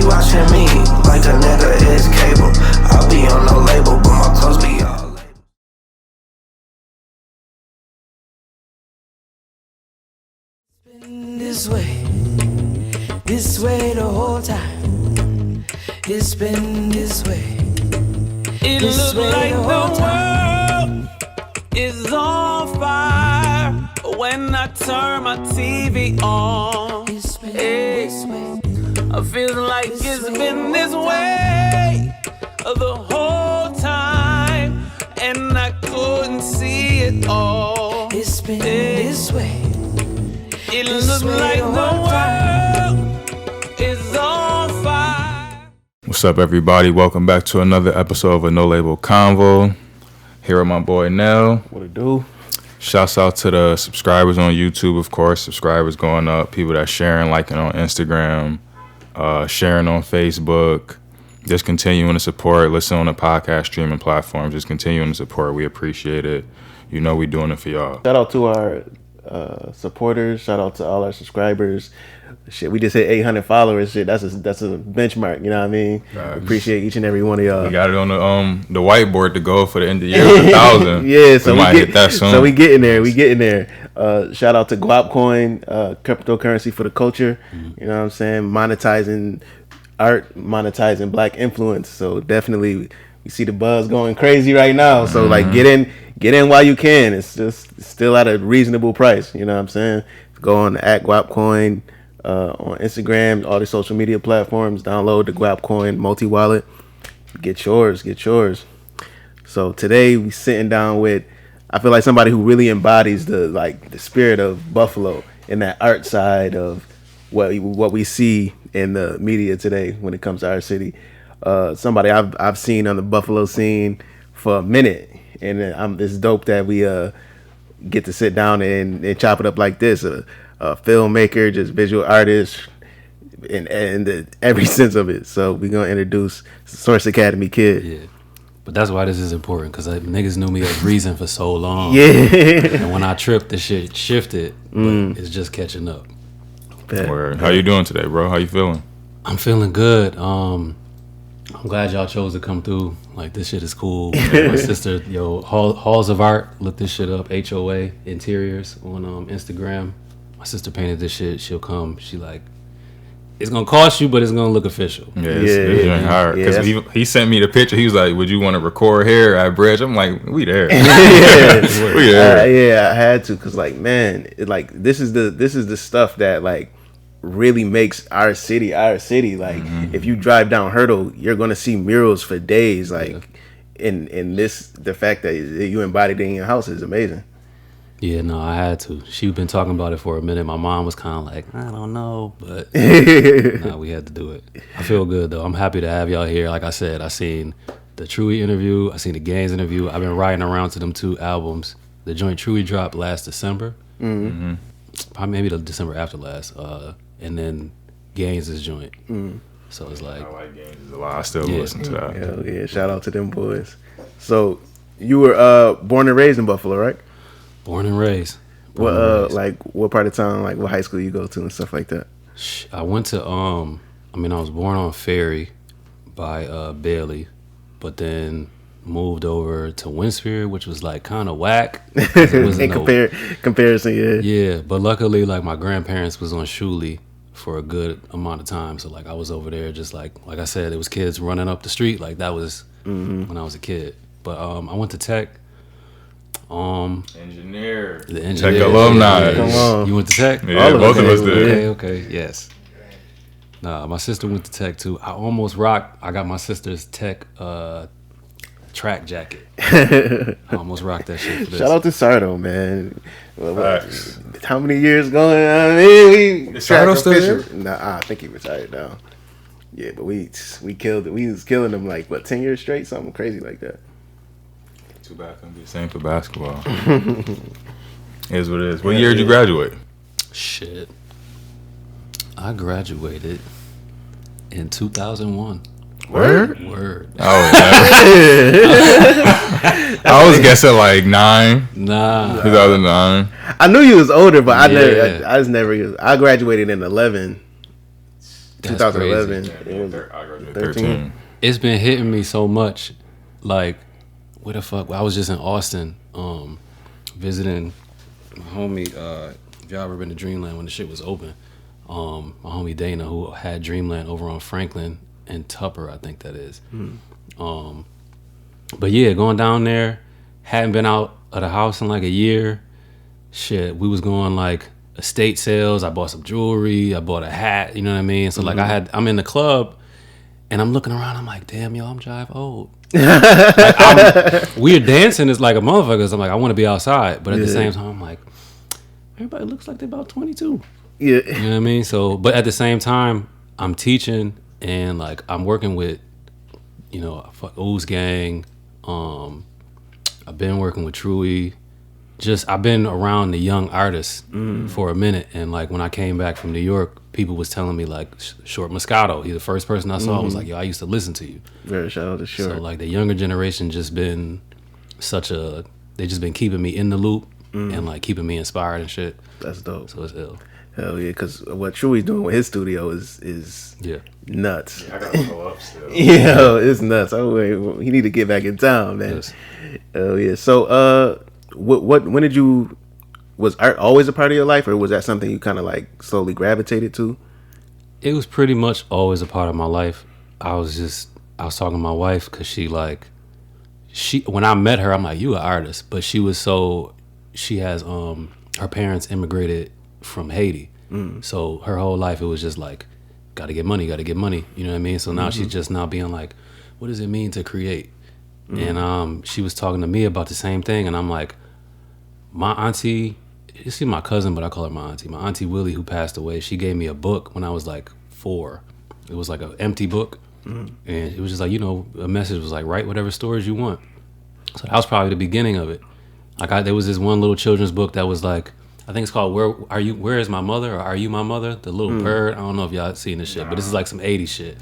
watching me like a nigga is cable. I'll be on no label, but my clothes be all label. It's been this way the whole time. It's been this way. It looks like the world is on fire when I turn my TV on. It's been this way. I feel like it's been this way the whole time, and I couldn't see it all. It's been this way. It looks like the world is on fire. What's up, everybody? Welcome back to another episode of a No Label Convo. Here with my boy Nell. What it do? Shouts out to the subscribers on YouTube, of course. Subscribers going up. People that sharing, liking on Instagram, sharing on Facebook. Just continuing to support. Listen on the podcast streaming platforms. Just continuing to support. We appreciate it. You know we doing it for y'all. Shout out to our supporters. Shout out to all our subscribers. Shit, we just hit 800 followers. Shit, that's a benchmark. You know what I mean? Appreciate each and every one of y'all. We got it on the whiteboard to go for the end of the year. 1,000. Yeah, so we might hit that soon. So we getting there. Shout out to Guap Coin, cryptocurrency for the culture. You know what I'm saying? Monetizing art, monetizing black influence. So definitely, we see the buzz going crazy right now. So like, get in while you can. It's just still at a reasonable price. You know what I'm saying? Go on at Guap Coin. On Instagram, all the social media platforms, download the Guap Coin multi-wallet. Get yours. So today we sitting down with, I feel like somebody who really embodies the spirit of Buffalo and that art side of what we see in the media today when it comes to our city. Somebody I've seen on the Buffalo scene for a minute, and it's dope that we get to sit down and chop it up like this. A filmmaker, just visual artist, and every sense of it. So we're gonna introduce Source Academy Kid. Yeah, but that's why this is important, because niggas knew me as Reason for so long. Yeah, and when I tripped, the shit shifted, but it's just catching up. Word. How you doing today, bro? How you feeling? I'm feeling good. I'm glad y'all chose to come through. Like, this shit is cool. My sister, Halls of Art, look this shit up. HOA Interiors on Instagram. My sister painted this shit. She'll come. She like, it's gonna cost you, but it's gonna look official. Yeah, it's hard. Because he sent me the picture. He was like, "Would you want to record here at Bridge?" I'm like, "We there." We there. I had to, cause like, man, this is the stuff that like really makes our city. Like, if you drive down Hurdle, you're gonna see murals for days. Like, in this, the fact that you embodied it in your house is amazing. Yeah, no, I had to. She'd been talking about it for a minute. My mom was kind of like, I don't know, but nah, we had to do it. I feel good, though. I'm happy to have y'all here. Like I said, I seen the Truey interview. I seen the Gaines interview. I've been riding around to them 2 albums. The joint Truey dropped last December. Probably maybe the December after last. And then Gaines' joint. So it's like, I like Gaines a lot. I still listen to that. Hell yeah, shout out to them boys. So you were born and raised in Buffalo, right? Born and raised. Like what part of town, like what high school you go to and stuff like that? I went to I was born on Ferry by Bailey, but then moved over to Winsfield, which was like kind of whack. In comparison, yeah. Yeah, but luckily like my grandparents was on Shuley for a good amount of time, so like I was over there just like I said, it was kids running up the street, like that was when I was a kid. But I went to Tech. Engineer. The engineer. Tech alumni. Yeah. You went to Tech? Yeah, both of us did. Okay, yes. Nah, my sister went to Tech too. I almost rocked. I got my sister's Tech track jacket. I almost rocked that shit for this. Shout out to Sardo, man. How many years going? Is Sardo still there? Nah, I think he retired now. Yeah, but we killed it. We was killing him like 10 years straight, something crazy like that. Too bad it couldn't be the same for basketball. Is what it is. What year did you graduate? Shit. I graduated in 2001. Word? Oh, I was guessing like 9. Nah. 2009. I knew you was older, but I graduated in 11. That's 2011. crazy. I graduated 13. It's been hitting me so much. Like, where the fuck? I was just in Austin, visiting my homie. If y'all ever been to Dreamland when the shit was open, my homie Dana, who had Dreamland over on Franklin and Tupper, I think that is. But yeah, going down there, hadn't been out of the house in like a year. Shit, we was going like estate sales. I bought some jewelry. I bought a hat. You know what I mean? So like I'm in the club and I'm looking around. I'm like, damn, yo, I'm jive old. Like, we're dancing is like a motherfucker. So I'm like, I want to be outside. But at the same time, I'm like, everybody looks like they're about 22. Yeah. You know what I mean? So, but at the same time, I'm teaching and like I'm working with, you know, Ooze Gang. I've been working with Truey. I've been around the young artists for a minute, and like when I came back from New York, people was telling me like Short Moscato. He's the first person I saw. Was like, yo, I used to listen to you. Very shout out to Short. So like the younger generation just been they just been keeping me in the loop and like keeping me inspired and shit. That's dope. So it's ill. Hell yeah, because what Chewy's doing with his studio is nuts. Yeah, I gotta go up still. Yeah, it's nuts. He need to get back in town, man. Yes. Hell yeah. So when did you, was art always a part of your life, or was that something you kind of like slowly gravitated to? It was pretty much always a part of my life. I was talking to my wife because when I met her, I'm like, you an artist, but she has her parents immigrated from Haiti, so her whole life it was just like, gotta get money, you know what I mean? So now she's just now being like, what does it mean to create? And she was talking to me about the same thing, and I'm like, my auntie, she's my cousin, but I call her my auntie. My auntie Willie, who passed away, she gave me a book when I was like 4. It was like an empty book, and it was just like, you know, a message was like, write whatever stories you want. So that was probably the beginning of it. Like there was this one little children's book that was like, I think it's called Where Is My Mother, or Are You My Mother? The little bird. I don't know if y'all seen this shit, but this is like some 80s shit.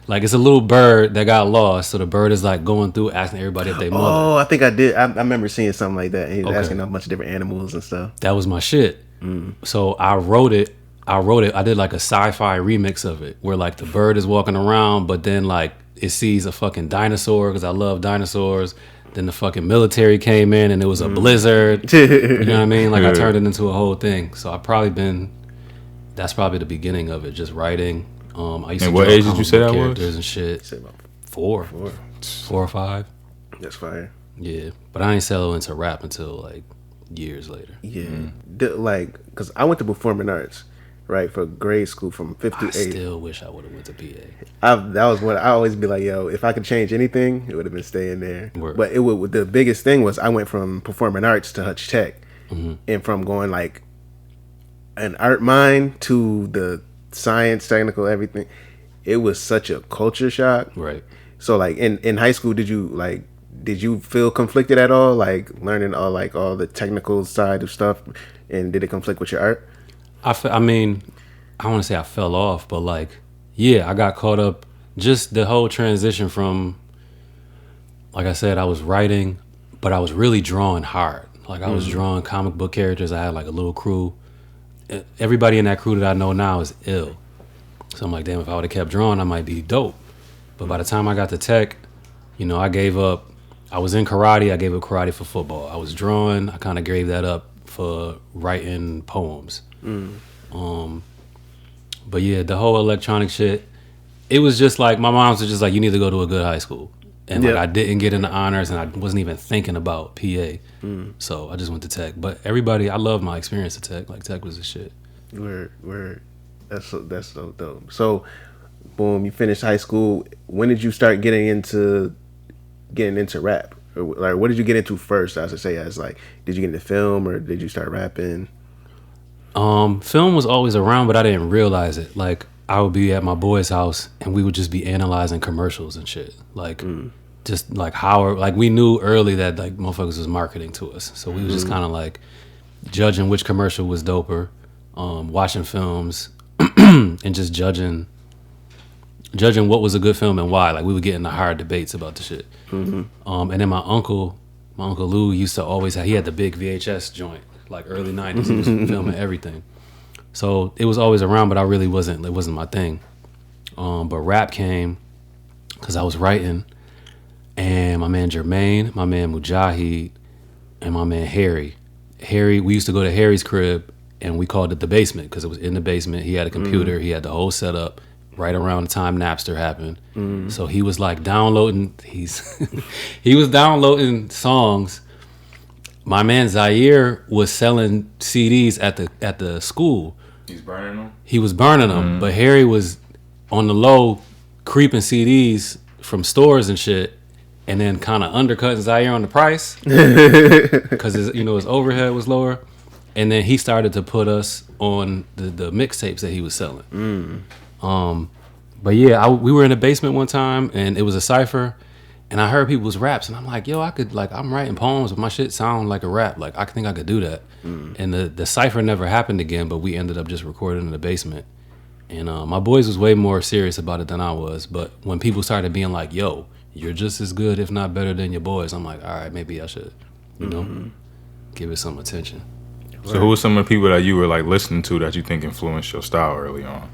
Like it's a little bird that got lost, so the bird is like going through asking everybody if they mother. Oh, I think I did. I remember seeing something like that. He was asking a bunch of different animals and stuff. That was my shit. So I wrote it. I did like a sci-fi remix of it, where like the bird is walking around, but then like it sees a fucking dinosaur because I love dinosaurs. Then the fucking military came in and it was a blizzard. You know what I mean? Like I turned it into a whole thing. So that's probably the beginning of it, just writing. I used And to what draw age did you say that characters was? and shit. Say about 4 or 5. That's fire. Yeah, but I ain't settle into rap until like years later. Yeah, like because I went to performing arts, right, for grade school from 5th to 8th. I still wish I would have went to PA. That was what I always be like, yo, if I could change anything, it would have been staying there. Word. But the biggest thing was I went from performing arts to Hutch Tech, and from going like an art mind to the science, technical, everything. It was such a culture shock. Right. So like in high school, did you feel conflicted at all, like learning all the technical side of stuff, and did it conflict with your art? I mean, I want to say I fell off, but like, yeah, I got caught up. Just the whole transition from, like I said, I was writing, but I was really drawing hard. Like I was drawing comic book characters. I had like a little crew. Everybody in that crew that I know now is ill. So I'm like, damn, if I would have kept drawing, I might be dope. But by the time I got to tech, you know, I gave up. I was in karate. I gave up karate for football. I was drawing. I kind of gave that up for writing poems. But yeah, the whole electronic shit, it was just like, my mom was just like, you need to go to a good high school. And like I didn't get into honors, and I wasn't even thinking about PA. So I just went to tech. But everybody, I love my experience at tech. Like tech was the shit. Word. That's so dope. So, boom, you finished high school. When did you start getting into rap? Or like, what did you get into first? I should say, as like, did you get into film or did you start rapping? Film was always around, but I didn't realize it. Like I would be at my boy's house and we would just be analyzing commercials and shit. Like just like how, like we knew early that like motherfuckers was marketing to us. So we was just kind of like judging which commercial was doper, watching films and just judging what was a good film and why. Like we would get into hard debates about the shit. And then my uncle Lou used to always he had the big VHS joint, like early 90s. He was filming everything. So it was always around, but it wasn't my thing. But rap came because I was writing, and my man Jermaine, my man Mujahid, and my man Harry. We used to go to Harry's crib, and we called it the basement because it was in the basement. He had a computer, he had the whole setup. Right around the time Napster happened, so he was like downloading. He was downloading songs. My man Zaire was selling CDs at the school. He's burning them. He was burning them, but Harry was on the low, creeping CDs from stores and shit, and then kind of undercutting Zaire on the price because his overhead was lower, and then he started to put us on the mixtapes that he was selling. But yeah, we were in the basement one time, and it was a cipher, and I heard people's raps, and I'm like, yo, I'm writing poems, but my shit sound like a rap. Like, I think I could do that. And the cipher never happened again, but we ended up just recording in the basement. And my boys was way more serious about it than I was. But when people started being like, yo, you're just as good, if not better than your boys, I'm like, all right, maybe I should, give it some attention. So who were some of the people that you were like listening to that you think influenced your style early on?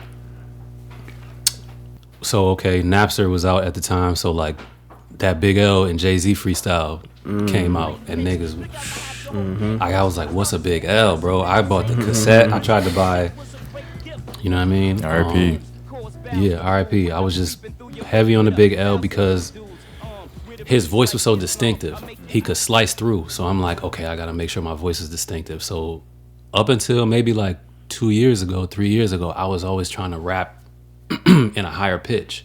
So, okay, Napster was out at the time, so like that Big L and Jay-Z freestyle came out, and niggas, I was like, what's a Big L, bro? I bought the cassette. I tried to buy, you know what I mean? R.I.P. Yeah, R.I.P. I was just heavy on the Big L because his voice was so distinctive. He could slice through, so I'm like, okay, I gotta make sure my voice is distinctive. So up until maybe like 3 years ago, I was always trying to rap in a higher pitch.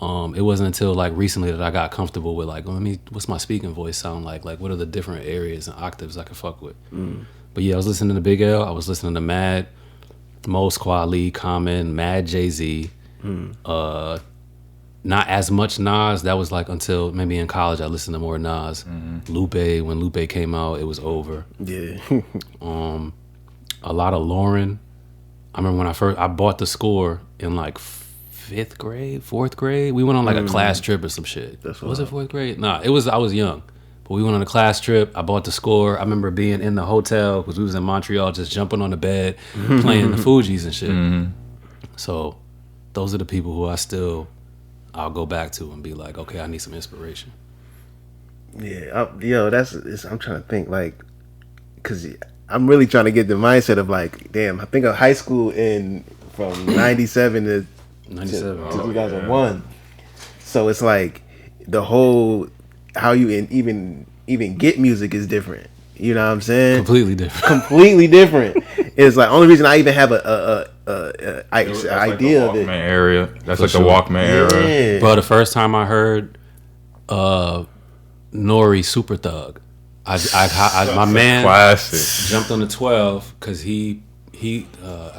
It wasn't until like recently that I got comfortable with like, what's my speaking voice sound like? Like, what are the different areas and octaves I could fuck with? But yeah, I was listening to Big L. I was listening to Mad, Mos Kweli, Common, Mad Jay-Z. Not as much Nas. That was like until maybe in college I listened to more Nas. Lupe, when Lupe came out, it was over. Yeah. A lot of Lauren. I remember when I bought the score in like 4th grade. We went on like a class trip or some shit. Was it 4th grade? Nah, I was young. But we went on a class trip. I bought the score. I remember being in the hotel because we was in Montreal, just jumping on the bed, playing the Fugees and shit. So those are the people who I'll go back to and be like, okay, I need some inspiration. Yeah, I'm trying to think, like, because I'm really trying to get the mindset of like, damn, I think of high school from 97 to 2001. So it's like the whole, how you even get music is different. You know what I'm saying? Completely different. It's like only reason I even have a idea like the of it. Walkman area. That's For like sure. the Walkman era. Yeah. Bro, the first time I heard Nori Super Thug, my man Classic. jumped on the 12 because I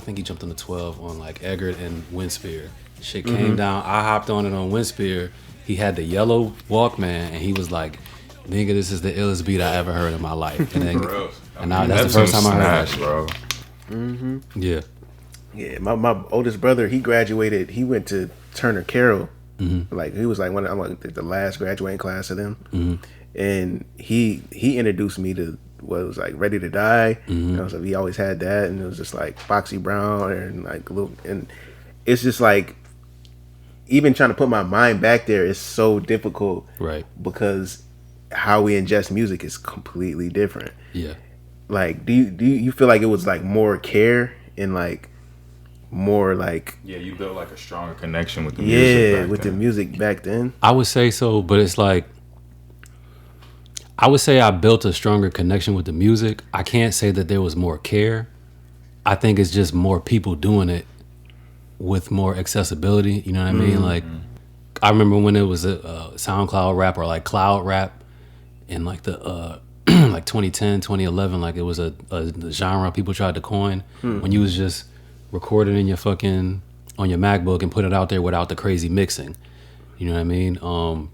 think he jumped on the 12 on like Eggert and Windspear. Shit came down. I hopped on it on Windspear. He had the yellow Walkman and he was like, nigga, this is the illest beat I ever heard in my life. And then, that's the first time I heard that shit. Bro. Yeah. Yeah, my oldest brother, he graduated. He went to Turner Carroll. Like he was like I'm like the last graduating class of them. And he introduced me to what was like Ready to Die. And I was like, he always had that, and it was just like Foxy Brown and like little, and it's just like even trying to put my mind back there is so difficult, Right. Because how we ingest music is completely different. Yeah. Like, do you feel like it was like more care and like more like You built like a stronger connection with the music. the music back then? I would say so, but it's like, I would say I built a stronger connection with the music. I can't say that there was more care. I think it's just more people doing it with more accessibility. You know what I mean? Like, I remember when it was a SoundCloud rap or like cloud rap in like the like 2010, 2011, like it was a genre people tried to coin when you was just recording in your fucking on your MacBook and put it out there without the crazy mixing. You know what I mean?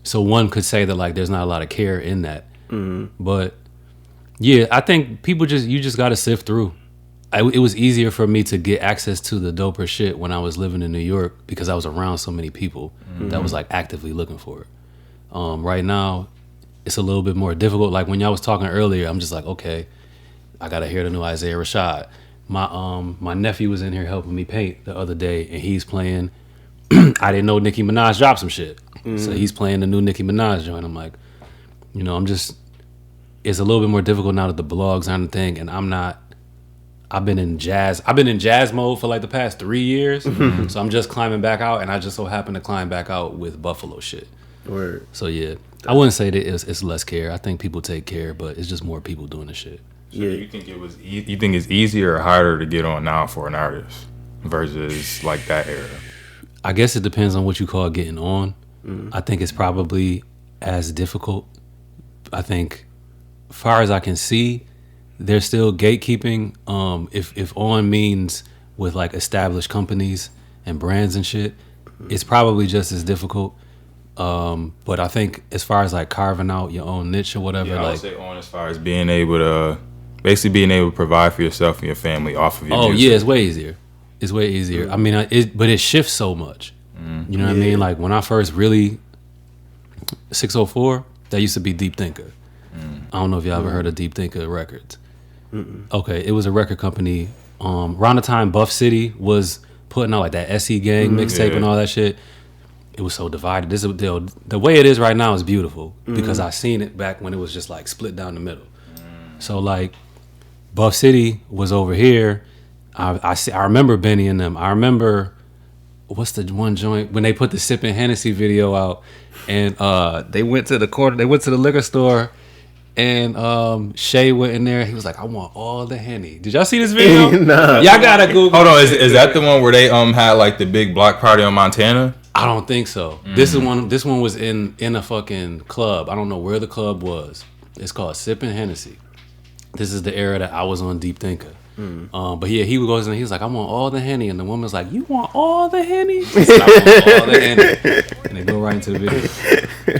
So one could say that like there's not a lot of care in that. But yeah, I think people you just got to sift through. It was easier for me to get access to the doper shit when I was living in New York because I was around so many people that was like actively looking for it. Right now, it's a little bit more difficult. Like when y'all was talking earlier, I'm just like, okay, I gotta hear the new Isaiah Rashad. my nephew was in here helping me paint the other day, and he's playing. I didn't know Nicki Minaj dropped some shit, so he's playing the new Nicki Minaj joint. I'm like, you know, it's a little bit more difficult now that the blogs aren't a thing, and I've been in jazz mode for like the past 3 years, so I'm just climbing back out, and I just so happen to climb back out with Buffalo shit. Word. So yeah, I wouldn't say that it's less care. I think people take care, but it's just more people doing the shit. So you think you think it's easier or harder to get on now for an artist versus like that era? I guess it depends on what you call getting on. I think it's probably as difficult. I think, far as I can see, there's still gatekeeping. If on means with like established companies and brands and shit, it's probably just as difficult. But I think as far as like carving out your own niche or whatever, Yeah, I like would say on as far as being able to provide for yourself and your family off of your music. yeah, it's way easier. It's way easier. I mean, but it shifts so much. You know what I mean? Like when I first really 604, that used to be Deep Thinker. I don't know if y'all ever heard of Deep Thinker Records. Okay, it was a record company. Around the time Buff City was putting out like that SE Gang mixtape and all that shit, it was so divided. The way it is right now is beautiful because I seen it back when it was just like split down the middle. So like Buff City was over here. I remember Benny and them. I remember what's the one joint when they put the Sippin' Hennessy video out, and they went to the liquor store, and Shay went in there. He was like, "I want all the Henny." Did y'all see this video? Nah. Y'all gotta Google. Hold on, is that the one where they had like the big block party on Montana? I don't think so. This one was in a fucking club. I don't know where the club was. It's called Sippin' Hennessy. This is the era that I was on Deep Thinker. But yeah, he goes and he's like, "I want all the Henny," and the woman's like, "You want all the Henny?" He said, "I want all the Henny," and they go right into the video.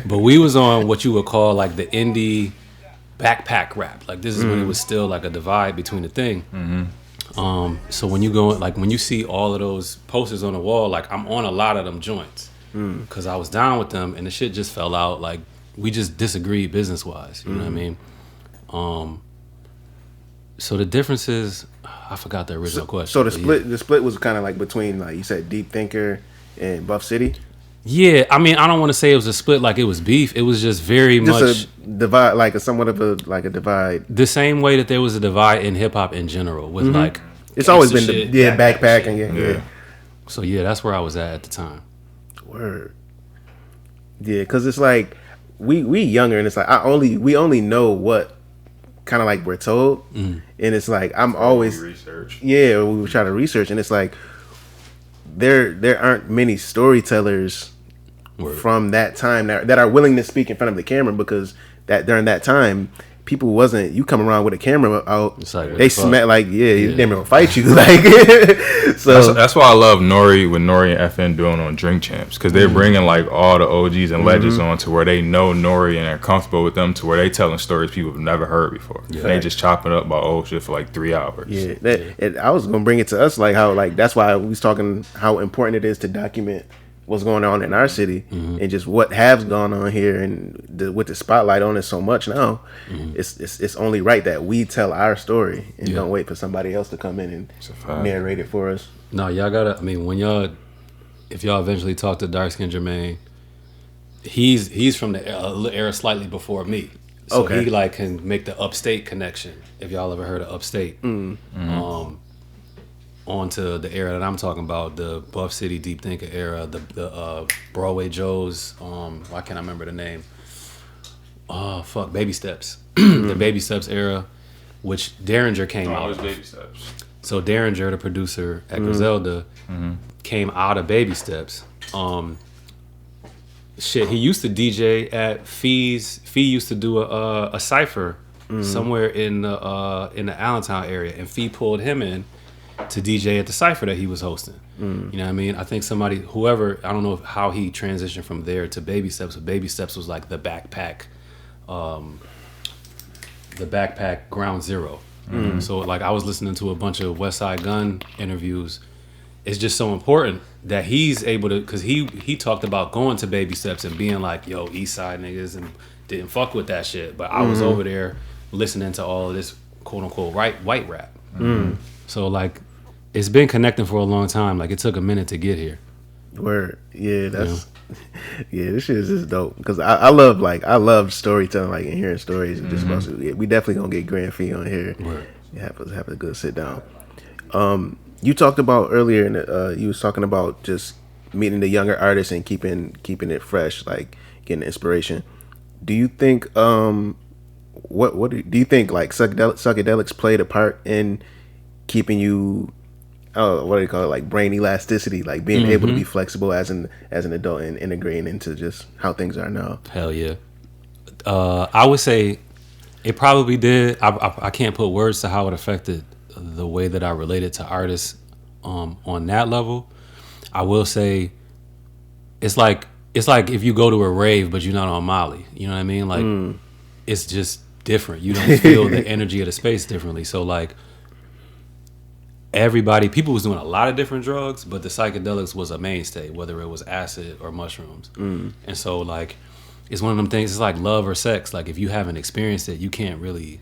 But we was on what you would call like the indie backpack rap. Like this is when it was still like a divide between the thing. So when you go, like when you see all of those posters on the wall, like I'm on a lot of them joints because I was down with them, and the shit just fell out. Like we just disagreed business wise. You know what I mean? So the difference is, I forgot the original question. So the split was kind of like between, like you said, Deep Thinker and Buff City. Yeah, I mean, I don't want to say it was a split like it was beef. It was just very much a divide, like somewhat of a divide. The same way that there was a divide in hip hop in general with like it's always been shit, backpack and yeah. So yeah, that's where I was at the time. Word. Yeah, because it's like we younger, and it's like we only know what kind of like we're told, and it's like I'm always research. Yeah, we try to research, and it's like there aren't many storytellers from that time that are willing to speak in front of the camera, because that during that time people wasn't, you come around with a camera out, like, they smell like they never gonna fight you like so that's why I love Nori, what Nori and FN doing on Drink Champs, because they're bringing like all the OGs and legends on to where they know Nori and are comfortable with them, to where they telling stories people have never heard before. And they just chopping up about old shit for like 3 hours. And I was gonna bring it to us, like how, like that's why we was talking how important it is to document what's going on in our city and just what has gone on here, and with the spotlight on it so much now, it's only right that we tell our story and don't wait for somebody else to come in and narrate it for us. No, y'all gotta, I mean, if y'all eventually talk to Dark Skin Jermaine, he's from the era slightly before me, so he like can make the upstate connection, if y'all ever heard of upstate. Onto the era that I'm talking about, the Buff City Deep Thinker era, the Broadway Joe's, why can't I remember the name? Oh fuck, Baby Steps. The Baby Steps era, which Derringer came out of. Baby Steps. So Derringer, the producer at Griselda, came out of Baby Steps. He used to DJ at Fee's. Fee used to do a cypher somewhere in the Allentown area, and Fee pulled him in to DJ at the cypher that he was hosting. You know what I mean? I think whoever, I don't know how he transitioned from there to Baby Steps, but Baby Steps was like the backpack ground zero. So like I was listening to a bunch of West Side Gun interviews. It's just so important that he's able to, because he talked about going to Baby Steps and being like, yo, East Side niggas, and didn't fuck with that shit. But I was over there listening to all of this quote unquote white rap. So like, it's been connecting for a long time. Like it took a minute to get here. Word. Yeah, that's yeah. This shit is just dope because I love storytelling, like and hearing stories. And just about to, we definitely gonna get Grand Fee on here. Word. Have a good sit down. You talked about earlier, and you was talking about just meeting the younger artists and keeping it fresh, like getting inspiration. Do you think what do you think like psychedelics played a part in keeping you what do you call it, like brain elasticity, like being able to be flexible as an adult and integrating into just how things are now? Hell yeah. I would say it probably did. I can't put words to how it affected the way that I related to artists on that level. I will say it's like if you go to a rave but you're not on Molly. You know what I mean? Like it's just different. You don't feel the energy of the space differently. So like people was doing a lot of different drugs, but the psychedelics was a mainstay, whether it was acid or mushrooms. And so like it's one of them things, it's like love or sex. Like if you haven't experienced it, you can't really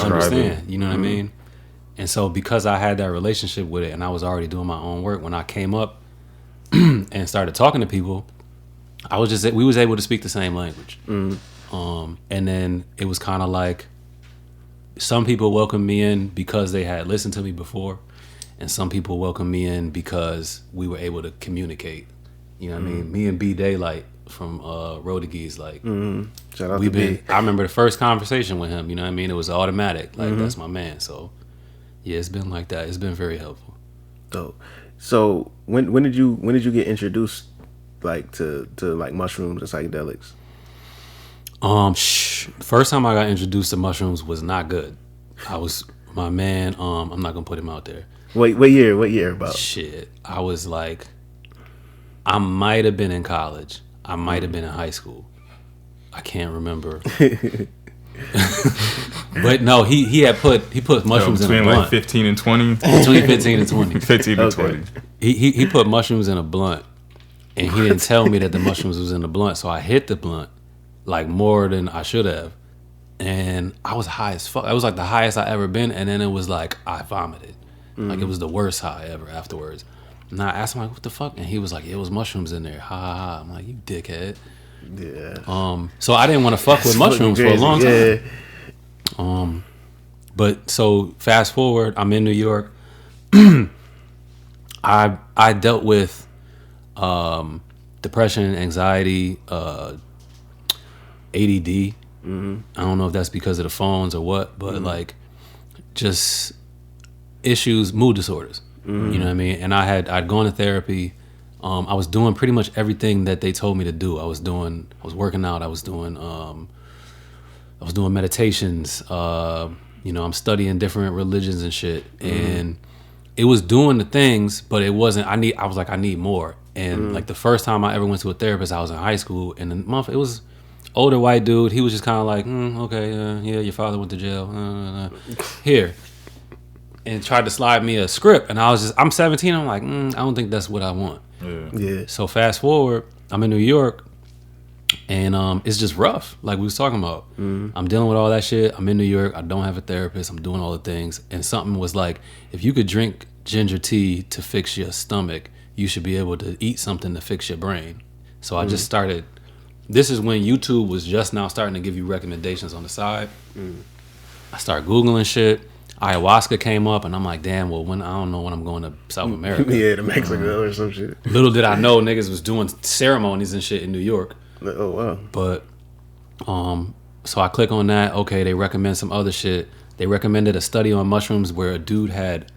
understand. You know what I mean? And so because I had that relationship with it and I was already doing my own work, when I came up and started talking to people, we was able to speak the same language. And then it was kind of like some people welcomed me in because they had listened to me before, and some people welcomed me in because we were able to communicate. You know what I mean? Me and B Daylight from Rodigis, like Shout out to B. I remember the first conversation with him, you know what I mean? It was automatic. Like that's my man. So yeah, it's been like that. It's been very helpful. Dope. So when did you get introduced like to like mushrooms and psychedelics? First time I got introduced to mushrooms was not good. I was my man. I'm not gonna put him out there. What year about? Shit, I was like, I might have been in college. I might have been in high school. I can't remember. But no, he put mushrooms in a blunt. Between like 15 and 20? Between 15 and 20. 15 and 20. He put mushrooms in a blunt, and he didn't tell me that the mushrooms was in the blunt, so I hit the blunt like more than I should have, and I was high as fuck. That was like the highest I ever been, and then it was like I vomited. Like it was the worst high ever afterwards. And I asked him like, what the fuck? And he was like, it was mushrooms in there. Ha ha ha. I'm like, you dickhead. Yeah. So I didn't want to fuck with mushrooms for a long time. But so fast forward, I'm in New York. I dealt with depression, anxiety, ADD. I don't know if that's because of the phones or what, but like just issues, mood disorders. You know what I mean? And I'd gone to therapy. I was doing pretty much everything that they told me to do. I was working out. I was doing meditations. I'm studying different religions and shit. And it was doing the things, but it wasn't. I was like, I need more. And like the first time I ever went to a therapist, I was in high school, and it was older white dude. He was just kind of like, okay, yeah, your father went to jail. Here. And tried to slide me a script, and I'm 17. I'm like, I don't think that's what I want. Yeah. So fast forward, I'm in New York, and it's just rough. Like we was talking about, I'm dealing with all that shit. I'm in New York. I don't have a therapist. I'm doing all the things, and something was like, if you could drink ginger tea to fix your stomach, you should be able to eat something to fix your brain. So I just started. This is when YouTube was just now starting to give you recommendations on the side. I started Googling shit. Ayahuasca came up, and I'm like, damn, well, I don't know when I'm going to South America. Yeah, to Mexico or some shit. Little did I know niggas was doing ceremonies and shit in New York. Oh, wow. But, so I click on that. Okay, they recommend some other shit. They recommended a study on mushrooms where a dude had,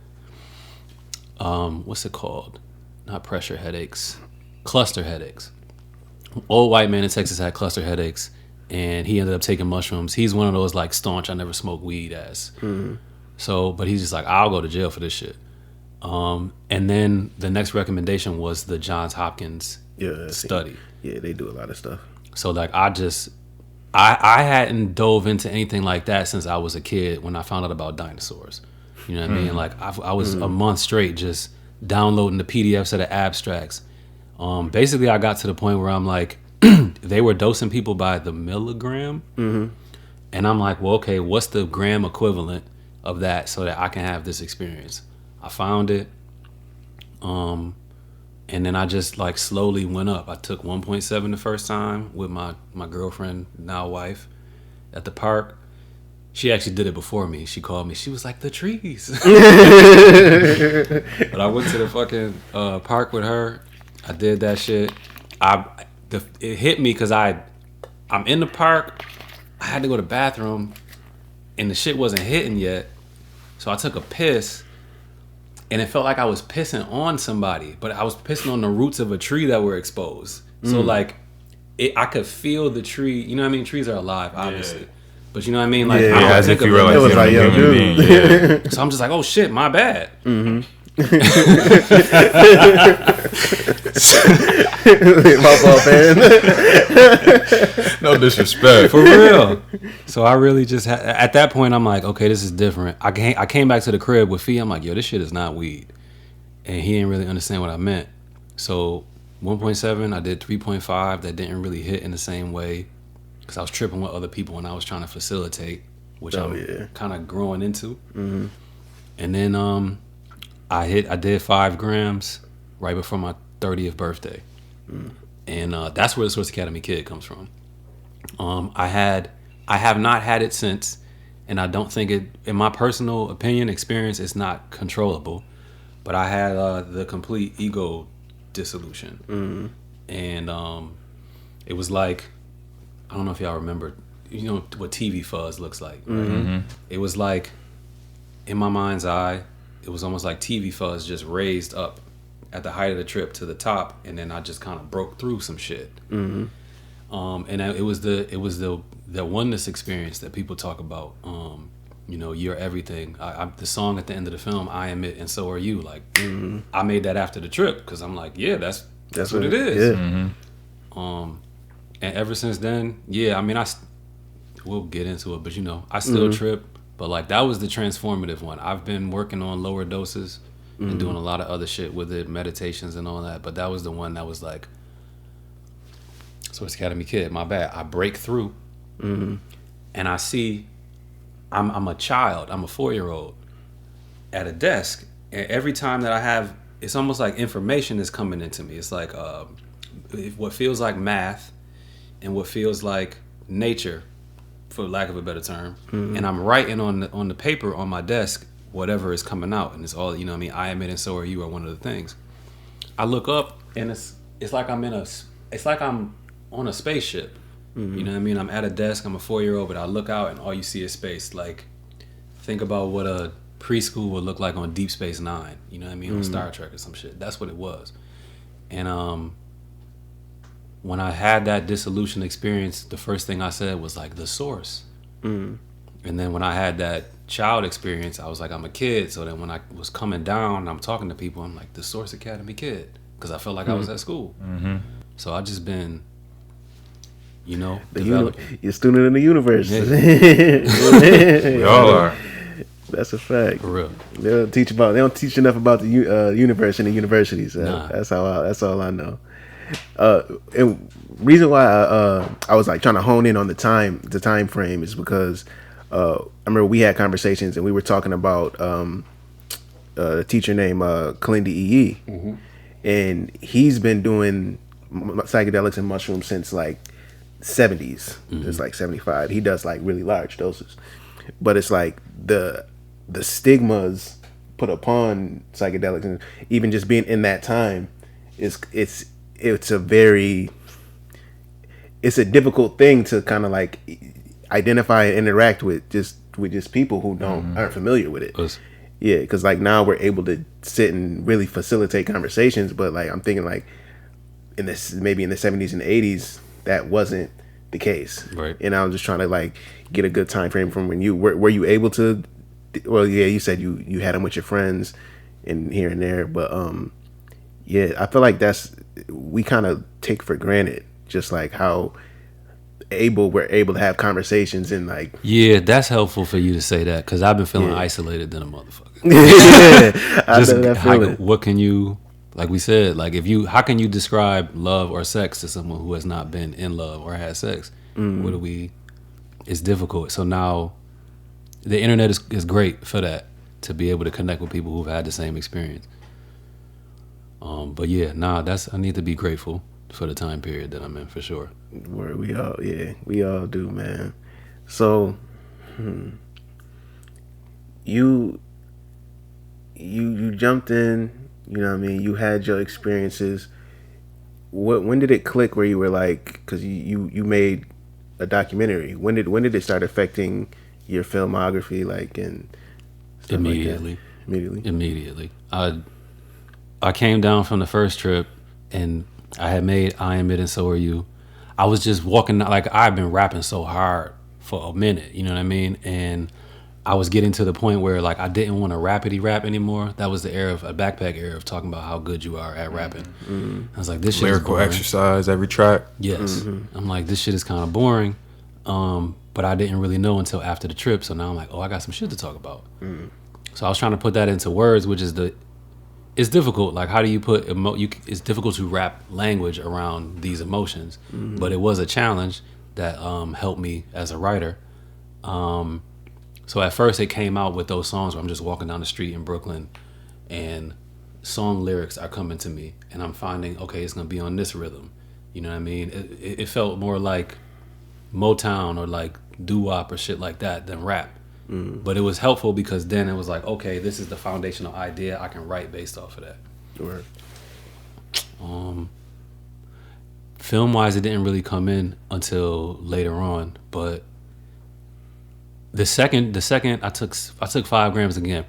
what's it called? Not pressure headaches, cluster headaches. Old white man in Texas had cluster headaches, and he ended up taking mushrooms. He's one of those like staunch, I never smoke weed ass. So, but he's just like, I'll go to jail for this shit. And then the next recommendation was the Johns Hopkins study. Yeah, they do a lot of stuff. So like I hadn't dove into anything like that since I was a kid when I found out about dinosaurs. You know what I mean? Like I was a month straight just downloading the PDFs of the abstracts. Basically I got to the point where I'm like, they were dosing people by the milligram. And I'm like, well, okay, what's the gram equivalent of that so that I can have this experience? I found it. And then I just like slowly went up. I took 1.7 the first time with my girlfriend, now wife, at the park. She actually did it before me. She called me. She was like, the trees. But I went to the fucking park with her. I did that shit. It hit me because I'm in the park. I had to go to the bathroom, and the shit wasn't hitting yet. So I took a piss, and it felt like I was pissing on somebody, but I was pissing on the roots of a tree that were exposed. So like, I could feel the tree. You know what I mean? Trees are alive, obviously. Yeah. But you know what I mean? Like, yeah, as if you were like, dude. So I'm just like, oh shit, my bad. Mm-hmm. No disrespect. For real. So I really just at that point I'm like, okay, this is different. I came back to the crib with Fee. I'm like, yo, this shit is not weed, and he didn't really understand what I meant. So 1.7, I did 3.5. That didn't really hit in the same way because I was tripping with other people and I was trying to facilitate, which I'm kind of growing into. Mm-hmm. And then I did 5 grams right before my 30th birthday. And that's where the Source Academy Kid comes from. I have not had it since, and I don't think it, in my personal opinion, experience, it's not controllable. But I had the complete ego dissolution. And it was like, I don't know if y'all remember, you know what TV fuzz looks like, right? It was like, in my mind's eye, it was almost like TV fuzz just raised up at the height of the trip to the top, and then I just kind of broke through some shit. And it was the oneness experience that people talk about. You know, you're everything. The song at the end of the film, I am it and so are you. Like, I made that after the trip because I'm like, yeah, that's what it is. Yeah. And ever since then, yeah, I mean, we'll get into it, but you know, I still trip. But like, that was the transformative one. I've been working on lower doses and doing a lot of other shit with it, meditations and all that. But that was the one that was like, Source Academy Kid, my bad. I break through and I see I'm a child. I'm a 4-year-old at a desk. And every time that I have, it's almost like information is coming into me. It's like what feels like math and what feels like nature, for lack of a better term. And I'm writing on the paper on my desk whatever is coming out, and it's all, you know what I mean, I am it and so are you are one of the things. I look up and it's like I'm on a spaceship. You know what I mean? I'm at a desk, I'm a 4-year-old, but I look out and all you see is space. Like, think about what a preschool would look like on Deep Space Nine, you know what I mean, on Star Trek or some shit. That's what it was. And when I had that dissolution experience, the first thing I said was like, the source. And then when I had that child experience, I was like, I'm a kid. So then when I was coming down and I'm talking to people, I'm like, the Source Academy Kid, because I felt like I was at school. So I just been, you know, developing. You're a student in the universe. We all are. That's a fact. For real. They don't teach enough about the universe in the universities. Nah. That's all I know. And reason why I was like trying to hone in on the time frame is because I remember we had conversations and we were talking about a teacher named Kalindi EE, and he's been doing psychedelics and mushrooms since like 70s. It's like 75. He does like really large doses, but it's like the stigmas put upon psychedelics, and even just being in that time, it's a difficult thing to kind of like identify and interact with just people who aren't familiar with it. Yeah, because like now we're able to sit and really facilitate conversations, but like I'm thinking like maybe in the 70s and 80s that wasn't the case, right? And I was just trying to like get a good time frame from when you were you able to. Well, yeah, you said you had them with your friends and here and there, but yeah, I feel like we kind of take for granted just like how we're able to have conversations and like. Yeah, that's helpful for you to say that, because I've been feeling isolated than a motherfucker. What can you, like we said, like how can you describe love or sex to someone who has not been in love or had sex? It's difficult. So now the internet is great for that. to be able to connect with people who've had the same experience. But yeah, I need to be grateful for the time period that I'm in, for sure. Where we all do, man. So, you jumped in, you know what I mean? You had your experiences. When did it click where you were like, because you made a documentary? When did it start affecting your filmography, like, and stuff Immediately. Like that? Immediately. I came down from the first trip, and I had made I Am It and So Are You. I was just walking, like, I've been rapping so hard for a minute, you know what I mean? And I was getting to the point where, like, I didn't want to rapidy rap anymore. That was the era of a backpack era of talking about how good you are at rapping. I was like, this shit Lyrical is boring. exercise every track. Yes. I'm like, this shit is kind of boring. But I didn't really know until after the trip. So now I'm like, oh, I got some shit to talk about. So I was trying to put that into words, which is it's difficult. Like, how do you put it's difficult to wrap language around these emotions. But it was a challenge that helped me as a writer. So at first it came out with those songs where I'm just walking down the street in Brooklyn and song lyrics are coming to me and I'm finding, okay, it's gonna be on this rhythm. You know what I mean? It felt more like Motown or like doo-wop or shit like that than rap. But it was helpful because then it was like, okay, this is the foundational idea. I can write based off of that. Right. Film-wise, it didn't really come in until later on. But the second I took 5 grams again.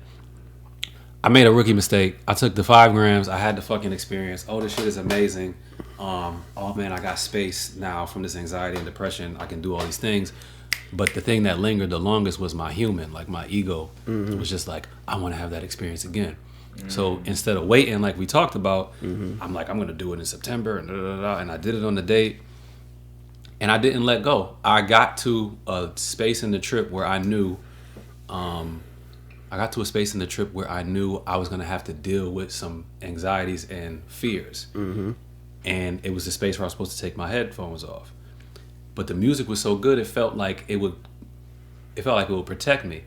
I made a rookie mistake. I took the 5 grams. I had the fucking experience. Oh, this shit is amazing. Oh man, I got space now from this anxiety and depression. I can do all these things. But the thing that lingered the longest was my human, like my ego. It was just like, I want to have that experience again. So instead of waiting, like we talked about, I'm like, I'm going to do it in September, and I did it on the date. And I didn't let go. I got to a space in the trip where I knew, I was going to have to deal with some anxieties and fears. And it was a space where I was supposed to take my headphones off. But the music was so good, it felt like it would protect me.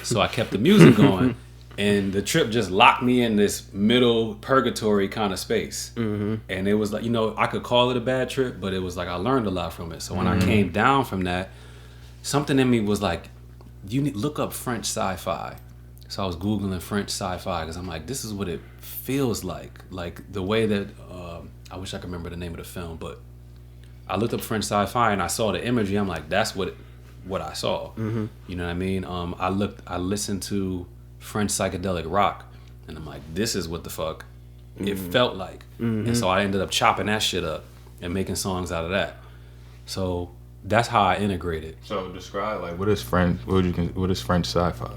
So I kept the music going, and the trip just locked me in this middle purgatory kind of space. And it was like, I could call it a bad trip, but it was like I learned a lot from it. So when I came down from that, something in me was like, you need look up French sci-fi. So I was Googling French sci-fi because I'm like, this is what it feels like the way that I wish I could remember the name of the film, but I looked up French sci-fi and I saw the imagery. I'm like, that's what I saw. You know what I mean? I listened to French psychedelic rock, and I'm like, this is what the fuck it felt like. And so I ended up chopping that shit up and making songs out of that. So that's how I integrated. So describe, like, what is French sci-fi?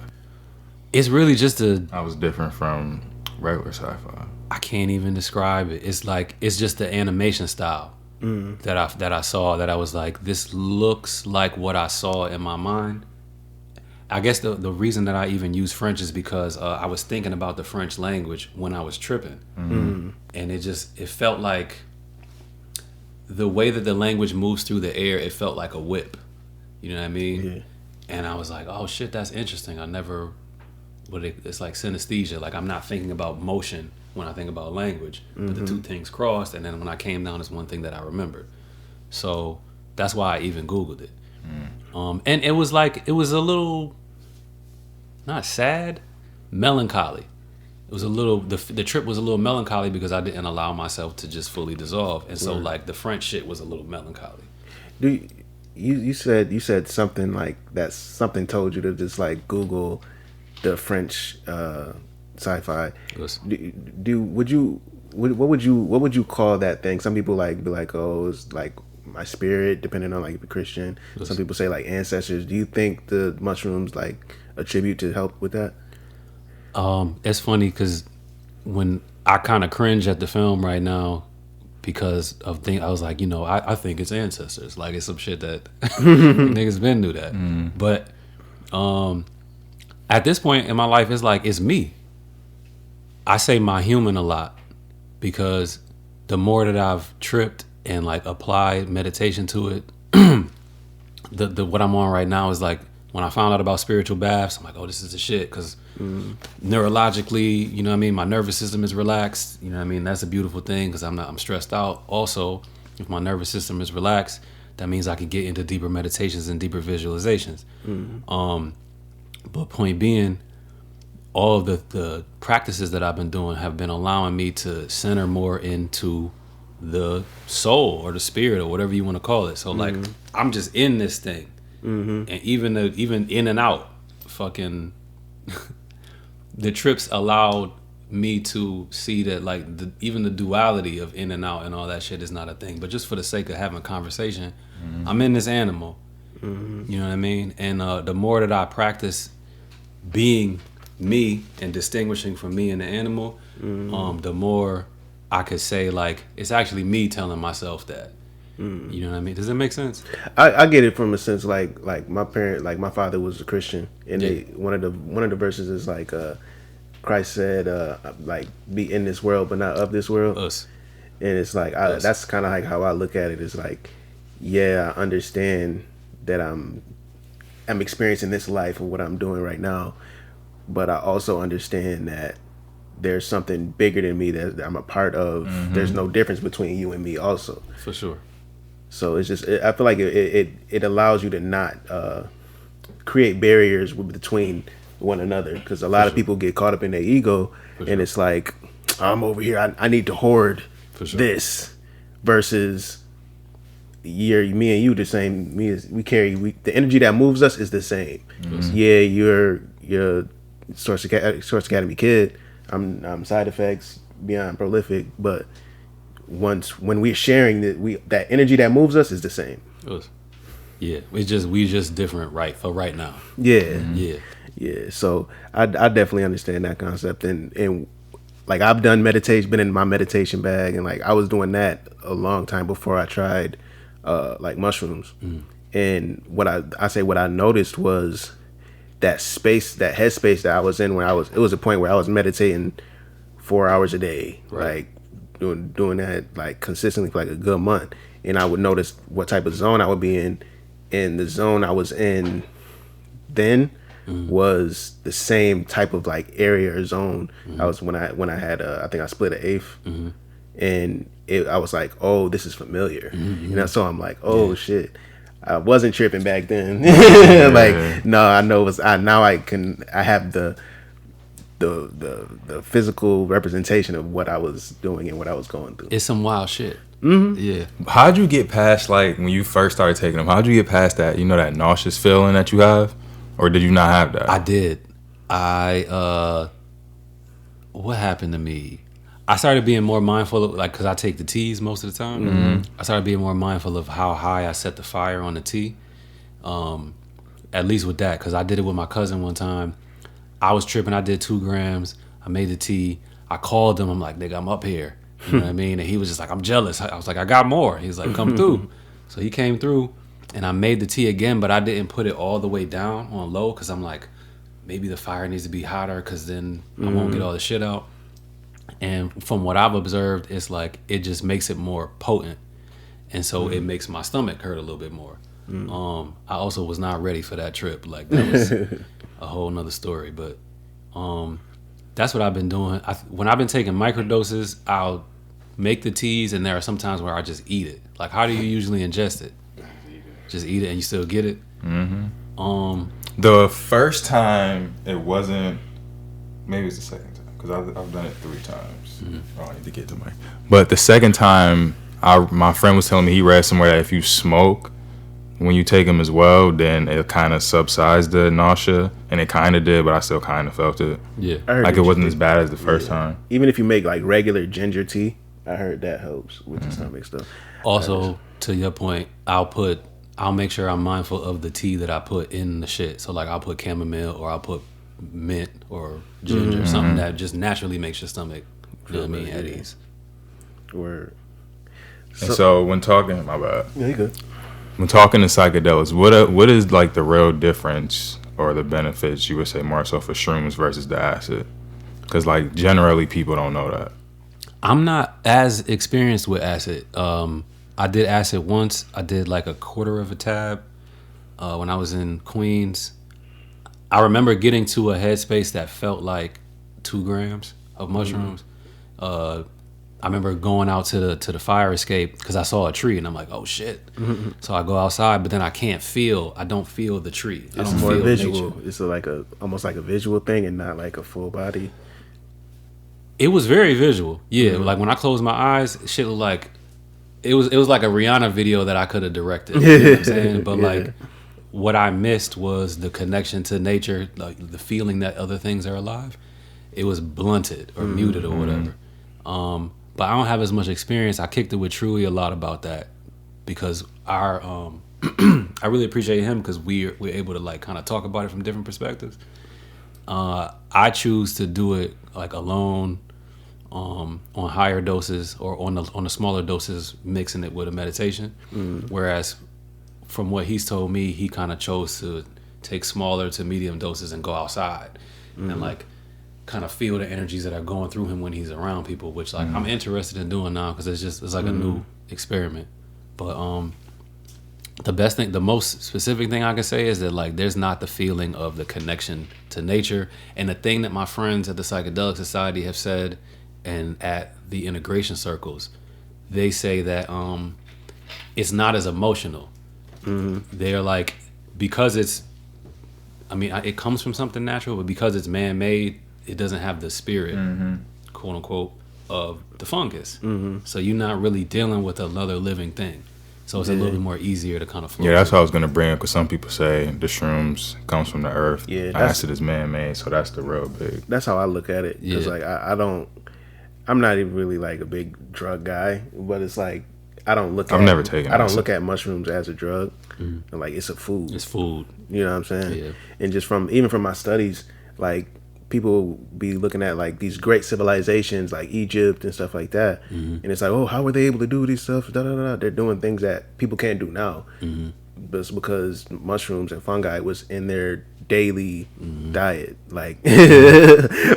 It's really just How was different from regular sci-fi? I can't even describe it. It's just the animation style. That I saw, that I was like, this looks like what I saw in my mind. I guess the reason that I even use French is because I was thinking about the French language when I was tripping. And it felt like the way that the language moves through the air, it felt like a whip. You know what I mean? Yeah. And I was like, oh shit, that's interesting. It's like synesthesia. Like, I'm not thinking about motion when I think about language, but the two things crossed, and then when I came down, it's one thing that I remembered. So that's why I even Googled it. And it was a little, not sad, melancholy. It was a little, the trip was a little melancholy because I didn't allow myself to just fully dissolve, and so like the French shit was a little melancholy. You said something like that. Something told you to just like Google the French sci-fi. Yes. What would you call that thing? Some people be like, oh, it's like my spirit, depending on like if you're Christian. Yes. Some people say like ancestors. Do you think the mushrooms like attribute to help with that? It's funny because when I kind of cringe at the film right now because of things, I was like, I think it's ancestors. Like, it's some shit that niggas been do that. But at this point in my life, it's like, it's me. I say my human a lot because the more that I've tripped and like applied meditation to it, the what I'm on right now is like when I found out about spiritual baths, I'm like, oh, this is the shit. Because neurologically, you know what I mean? My nervous system is relaxed. You know what I mean? That's a beautiful thing because I'm stressed out. Also, if my nervous system is relaxed, that means I can get into deeper meditations and deeper visualizations. But point being, all of the practices that I've been doing have been allowing me to center more into the soul or the spirit or whatever you want to call it. So like, I'm just in this thing. And even in and out, fucking, the trips allowed me to see that like even the duality of in and out and all that shit is not a thing. But just for the sake of having conversation, I'm in this animal. You know what I mean? And the more that I practice being me and distinguishing from me and the animal, the more I could say like it's actually me telling myself that. You know what I mean? Does that make sense? I get it from a sense like my parent, like my father was a Christian, and one of the verses is like Christ said like be in this world but not of this world. Us. And it's like that's kind of like how I look at it. It's like, yeah, I understand that I'm experiencing this life and what I'm doing right now, but I also understand that there's something bigger than me that I'm a part of. There's no difference between you and me also. For sure. So it's just, I feel like it allows you to not create barriers between one another, because a lot of people get caught up in their ego, and it's like, I'm over here, I need to hoard this, versus me and you the same. The energy that moves us is the same. Yeah, you're Source Academy kid. I'm Side Effects, Beyond Prolific, but when we're sharing that energy that moves us is the same. Yeah, we just different for right now. Yeah. So I definitely understand that concept, and like I've done meditation, been in my meditation bag, and like I was doing that a long time before I tried like mushrooms. And what I noticed was that space, that headspace that I was in, it was a point where I was meditating 4 hours a day, like doing that like consistently for like a good month, and I would notice what type of zone I would be in, and the zone I was in then was the same type of like area or zone I was when I had I think I split an eighth, and I was like, oh, this is familiar, so I'm like, oh shit, I wasn't tripping back then. Like, no, I know I have the physical representation of what I was doing and what I was going through. It's some wild shit. Yeah. How'd you get past, like, when you first started taking them, how'd you get past that, that nauseous feeling that you have? Or did you not have that? I did. What happened to me? I started being more mindful of, like, because I take the teas most of the time. I started being more mindful of how high I set the fire on the tea. At least with that, because I did it with my cousin one time. I was tripping. I did 2 grams. I made the tea. I called him. I'm like, nigga, I'm up here. You know what I mean? And he was just like, I'm jealous. I was like, I got more. He's like, come through. So he came through, and I made the tea again, but I didn't put it all the way down on low, because I'm like, maybe the fire needs to be hotter, because then I won't get all the shit out. And from what I've observed, it's like it just makes it more potent, and so it makes my stomach hurt a little bit more. I also was not ready for that trip. Like, that was a whole nother story. But that's what I've been doing. When I've been taking microdoses, I'll make the teas, and there are some times where I just eat it. Like, how do you usually ingest it? Just eat it and you still get it? The first time, it wasn't, maybe it's the second time, because I've done it 3 times. I need to get to mine. But the second time, my friend was telling me he read somewhere that if you smoke, when you take them as well, then it kind of subsides the nausea, and it kind of did, but I still kind of felt it. Yeah, like it wasn't as bad as the first time. Even if you make like regular ginger tea, I heard that helps with the stomach stuff. Also, to your point, I'll make sure I'm mindful of the tea that I put in the shit. So like I'll put chamomile, or I'll put mint or ginger, something that just naturally makes your stomach, you know what I mean, at ease. Word. So when talking, my bad. Yeah, you good. When talking to psychedelics, what is like the real difference or the benefits you would say more so for shrooms versus the acid? Because like generally people don't know that. I'm not as experienced with acid. I did acid once. I did like a quarter of a tab when I was in Queens, I remember getting to a headspace that felt like 2 grams of mushrooms. I remember going out to the fire escape because I saw a tree and I'm like, oh shit. So I go outside, but then I don't feel the tree. I It's don't more feel visual. nature. It's almost like a visual thing and not like a full body. It was very visual. Yeah, like when I closed my eyes, shit looked like it was like a Rihanna video that I could have directed. You know what I'm saying? But like what I missed was the connection to nature, like the feeling that other things are alive. It was blunted or muted or whatever. But I don't have as much experience. I kicked it with Truly a lot about that because our I really appreciate him because we're able to like kind of talk about it from different perspectives. I choose to do it like alone, on higher doses or on the smaller doses, mixing it with a meditation. Whereas from what he's told me, he kind of chose to take smaller to medium doses and go outside and like kind of feel the energies that are going through him when he's around people, which like I'm interested in doing now because it's like a new experiment. But the most specific thing I can say is that like there's not the feeling of the connection to nature. And the thing that my friends at the Psychedelic Society have said and at the integration circles, they say that it's not as emotional. They're like, because it comes from something natural, but because it's man-made, it doesn't have the spirit, quote unquote, of the fungus. So you're not really dealing with another living thing. So it's a little bit more easier to kind of flow. Yeah, that's what I was gonna bring up because some people say the shrooms comes from the earth. Yeah, acid is man-made, so that's the real big. That's how I look at it. Because like I'm not even really like a big drug guy, but it's like I've never taken. I don't look at mushrooms as a drug. Like it's a food. It's food. You know what I'm saying? Yeah. And just from my studies, like people be looking at like these great civilizations like Egypt and stuff like that, and it's like, oh, how were they able to do these stuff? Da, da, da. They're doing things that people can't do now, but it's because mushrooms and fungi was in their daily diet. Like,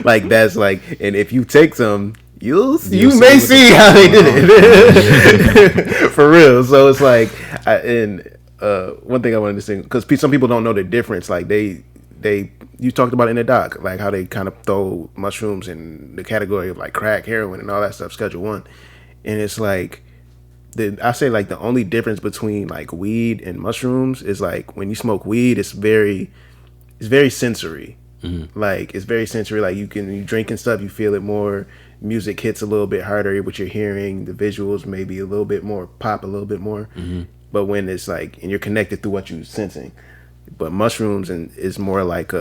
like that's like, and if you take some, you may see how they did it for real. So it's like, one thing I wanted to say, because some people don't know the difference. Like you talked about it in the doc, like how they kind of throw mushrooms in the category of like crack, heroin, and all that stuff, Schedule 1. And it's like, I say like the only difference between like weed and mushrooms is like when you smoke weed, it's very sensory. Like it's very sensory. Like you drink and stuff, you feel it more. Music hits a little bit harder, what you're hearing. The visuals maybe a little bit more, pop a little bit more. But when it's like, and you're connected through what you're sensing. But mushrooms is more like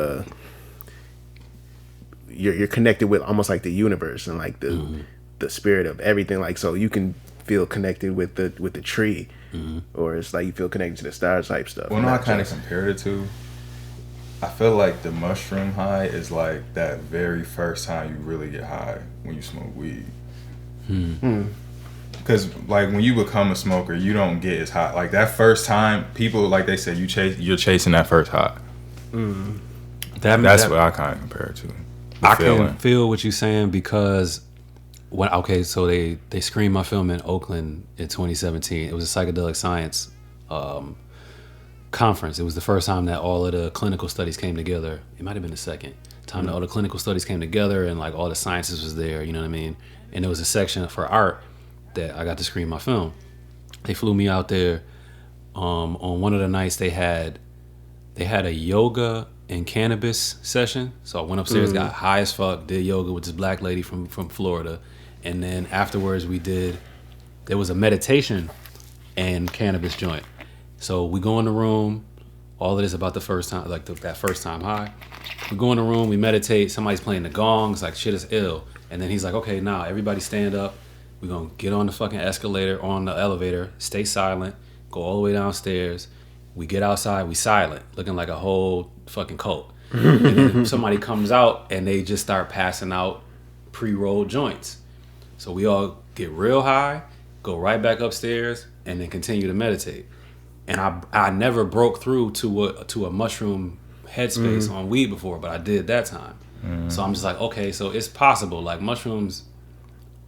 you're connected with almost like the universe and like the spirit of everything. Like, so you can feel connected with the tree, or it's like you feel connected to the stars type stuff. Well, no, I kind of compared it to. I feel like the mushroom high is like that very first time you really get high when you smoke weed. Because like when you become a smoker, you don't get as high. Like that first time, people like they said, you're chasing that first high. That's what I kind of compare it to. I can feel what you're saying because so they screened my film in Oakland in 2017. It was a psychedelic science conference. It was the first time that all of the clinical studies came together. It might have been the second time that all the clinical studies came together and like all the sciences was there. You know what I mean? And there was a section for art that I got to screen my film. They flew me out there. On one of the nights they had a yoga and cannabis session. So I went upstairs, got high as fuck, did yoga with this black lady from Florida, and then afterwards there was a meditation and cannabis joint. So we go in the room, all of this about the first time, like that first time high. We go in the room, we meditate, somebody's playing the gongs, like shit is ill. And then he's like, okay, now everybody stand up. We're going to get on the fucking escalator, on the elevator, stay silent, go all the way downstairs. We get outside, we silent, looking like a whole fucking cult. And then somebody comes out and they just start passing out pre-rolled joints. So we all get real high, go right back upstairs, and then continue to meditate. And I never broke through to a mushroom headspace on weed before, but I did that time. So I'm just like, okay, so it's possible. Like mushrooms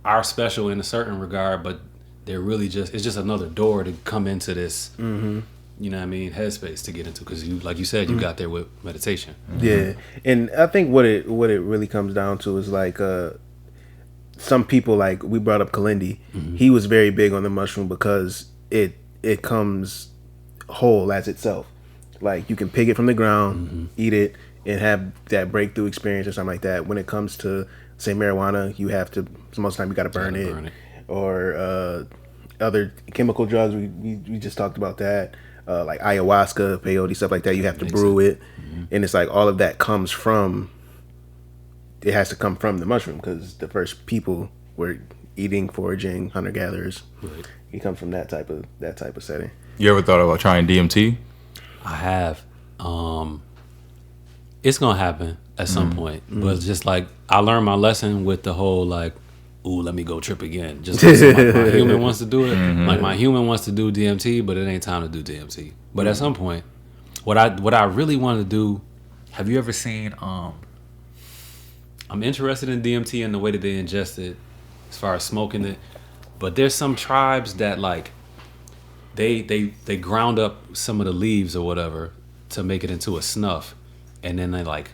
are special in a certain regard, but they're really it's just another door to come into this you know what I mean, headspace to get into, because you, like you said, you got there with meditation. Yeah, and I think what it really comes down to is like some people, like we brought up Kalindi. He was very big on the mushroom because it comes whole as itself. Like you can pick it from the ground, eat it, and have that breakthrough experience or something like that. When it comes to say marijuana, you have to, most of the time you got to burn it, or other chemical drugs. We just talked about that. Like ayahuasca, peyote, stuff like that. You have to brew it, and it's like all of that comes from. It has to come from the mushroom because the first people were eating, foraging, hunter gatherers. Right. He comes from that type of setting. You ever thought about trying DMT? I have. It's gonna happen at some point, but it's just like I learned my lesson with the whole like, ooh, let me go trip again. Just because my human wants to do it. Like my human wants to do DMT, but it ain't time to do DMT. But at some point, what I really want to do. Have you ever seen? I'm interested in DMT and the way that they ingest it, as far as smoking it. But there's some tribes that like they ground up some of the leaves or whatever to make it into a snuff, and then they like,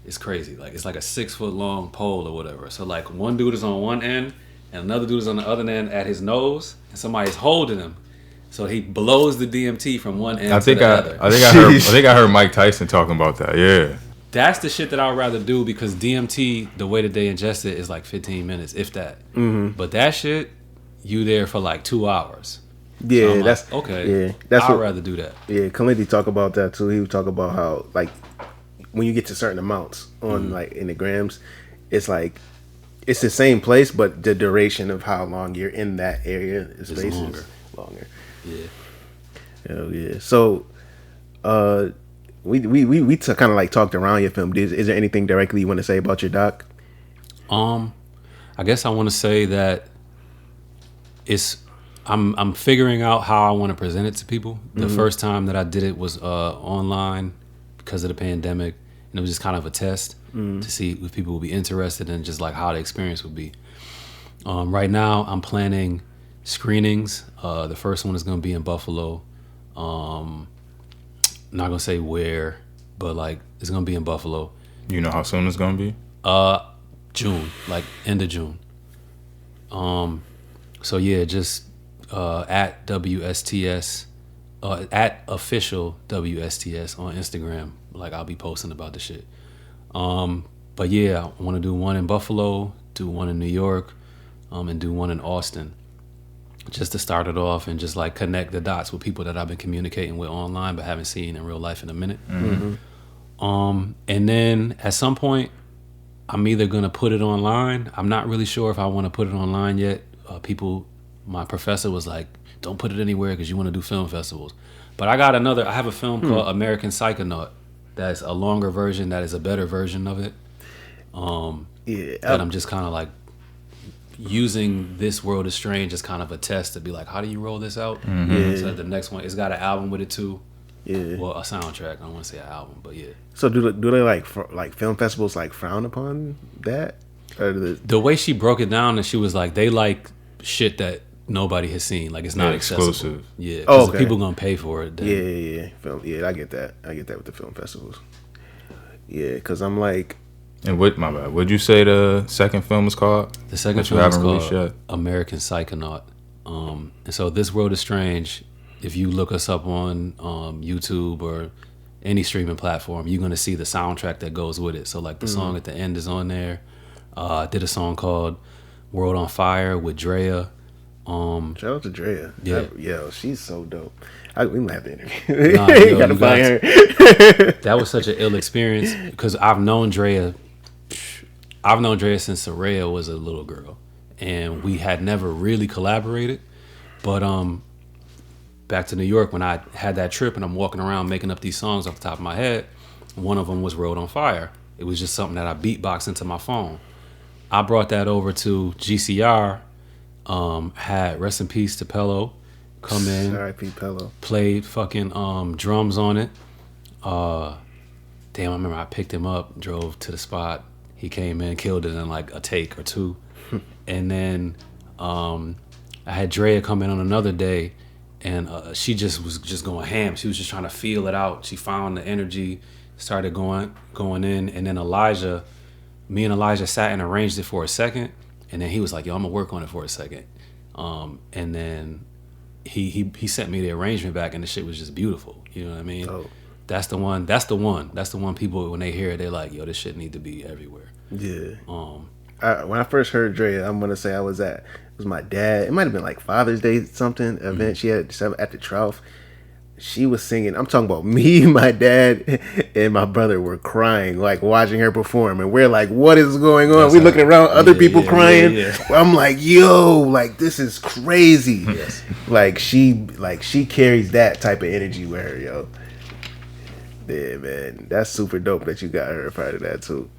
it's crazy. Like it's like a 6 foot long pole or whatever. So like one dude is on one end and another dude is on the other end at his nose, and somebody's holding him. So he blows the DMT from one end to the other. I think I heard Mike Tyson talking about that. Yeah. That's the shit that I would rather do, because DMT, the way that they ingest it is like 15 minutes, if that. But that shit, you there for like 2 hours. Yeah, So that's like, okay. Yeah, that's I'd rather do that. Yeah, Kalindi talk about that too. He would talk about how like when you get to certain amounts on like in the grams, it's like it's the same place, but the duration of how long you're in that area is longer. Yeah. Hell yeah. So, we kind of like talked around your film. Is there anything directly you want to say about your doc? I guess I want to say that I'm figuring out how I want to present it to people. The first time that I did it was online because of the pandemic, and it was just kind of a test to see if people would be interested in just like how the experience would be. Right now, I'm planning screenings. The first one is going to be in Buffalo. Not gonna say where, but like it's gonna be in Buffalo. You know how soon it's gonna be? June, like end of June. So yeah, just at WSTS, at official WSTS on Instagram. Like I'll be posting about the shit. But yeah, I want to do one in Buffalo, do one in New York, and do one in Austin. Just to start it off and just like connect the dots with people that I've been communicating with online but haven't seen in real life in a minute. And then at some point, I'm either gonna put it online. I'm not really sure if I want to put it online yet. My professor was like, "Don't put it anywhere because you want to do film festivals." But I have a film called American Psychonaut. That's a longer version. That is a better version of it. And I'm just kind of like using This World is Strange as kind of a test to be like, how do you roll this out? So the next one, it's got an album with it too. Yeah. Well, a soundtrack. I don't want to say an album, but yeah. So do they like film festivals like frown upon that? Or the way she broke it down, and she was like, they like shit that nobody has seen. Like it's not exclusive. Yeah. Oh, okay. People gonna pay for it. Then. Yeah. Film. Yeah, I get that. I get that with the film festivals. Yeah, because I'm like. And my bad. What'd you say the second film was called? The second film is called American Psychonaut. And so This World is Strange. If you look us up on YouTube or any streaming platform, you're gonna see the soundtrack that goes with it. So like the song at the end is on there. I did a song called World on Fire with Drea. Shout out to Drea. Yeah, she's so dope. We might have to interview. You gotta find her. That was such an ill experience because I've known Drea since Soraya was a little girl, and we had never really collaborated. But back to New York when I had that trip and I'm walking around making up these songs off the top of my head, one of them was World on Fire. It was just something that I beatboxed into my phone. I brought that over to GCR, had Rest in Peace to Pello come in, R.I.P. Pello, played fucking drums on it. Damn, I remember I picked him up, drove to the spot. He came in, killed it in like a take or two. And then I had Drea come in on another day and she just was just going ham. She was just trying to feel it out. She found the energy, started going in, and then me and Elijah sat and arranged it for a second, and then he was like, "Yo, I'm gonna work on it for a second." And then he sent me the arrangement back, and the shit was just beautiful. You know what I mean? Oh. That's the one people, when they hear it, they're like, "Yo, this shit need to be everywhere." Yeah. When I first heard Dre, I'm gonna say it was my dad. It might have been like Father's Day something event she had at the Trough. She was singing. I'm talking about me, my dad, and my brother were crying, like watching her perform, and we're like, "What is going on?" We looking around, other people crying. Yeah. I'm like, "Yo, like this is crazy." Yes. Like she carries that type of energy with her, yo. Yeah, man, that's super dope that you got her a part of that too.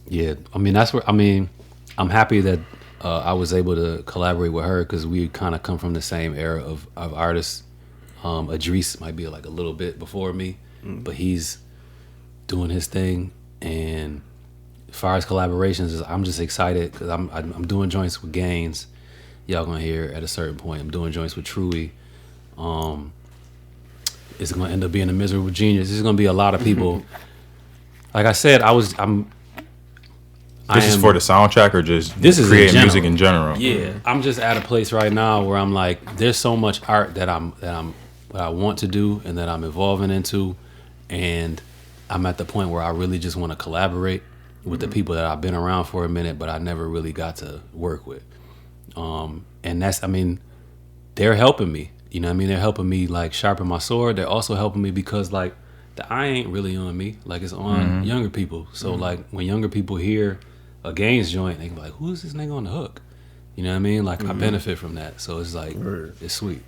Yeah, I mean I'm happy that I was able to collaborate with her because we kind of come from the same era of artists. Idris might be like a little bit before me, but he's doing his thing. And as far as collaborations, I'm just excited because I'm doing joints with Gaines. Y'all gonna hear at a certain point. I'm doing joints with Truey. It's gonna end up being a Miserable Genius. There's gonna be a lot of people. Like I said, This is for the soundtrack or just creating music in general? Yeah, I'm just at a place right now where I'm like, there's so much art that I want to do and that I'm evolving into, and I'm at the point where I really just want to collaborate with the people that I've been around for a minute, but I never really got to work with. And that's, they're helping me. You know what I mean? They're helping me like sharpen my sword. They're also helping me because like the eye ain't really on me, like it's on younger people. So like when younger people hear a Gaines joint, they can be like, "Who's this nigga on the hook?" You know what I mean? Like I benefit from that, so it's like it's sweet.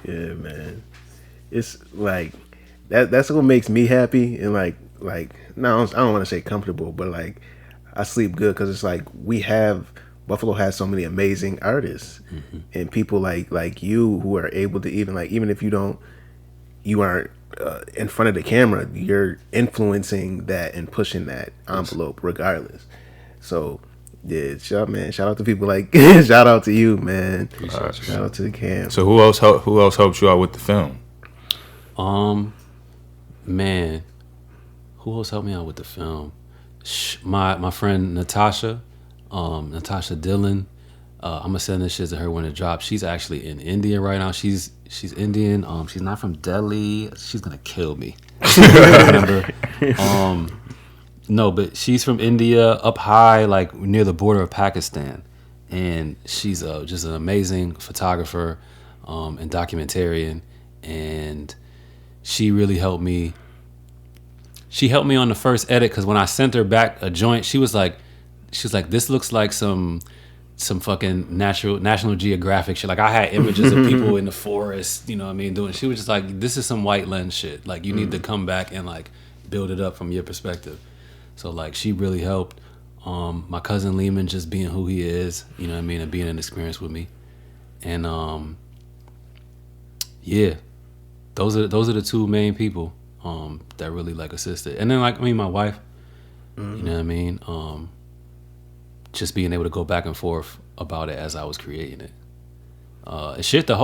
Yeah, man. It's like that's what makes me happy, and like no, I don't want to say comfortable, but like I sleep good because it's like Buffalo has so many amazing artists and people like you who are able to even if you aren't in front of the camera, you're influencing that and pushing that envelope regardless. So yeah, shout out to people like shout out to you, man. Shout out to the cam. So who else helped you out with the film? Man, who else helped me out with the film? My friend Natasha Dillon. I'm gonna send this shit to her when it drops. She's actually in India right now. She's Indian. She's not from Delhi. She's gonna kill me. No, but she's from India, up high, like near the border of Pakistan, and she's just an amazing photographer and documentarian, and she really helped me. She helped me on the first edit because when I sent her back a joint, she was like, "This looks like some fucking National Geographic shit." Like I had images of people in the forest, you know what I mean, doing. She was just like, "This is some white lens shit. Like you need to come back and like build it up from your perspective." So like she really helped. My cousin Lehman just being who he is, you know what I mean, and being an experience with me. And yeah, those are the two main people that really like assisted. And then like my wife, you know what I mean, just being able to go back and forth about it as I was creating it. Honestly, the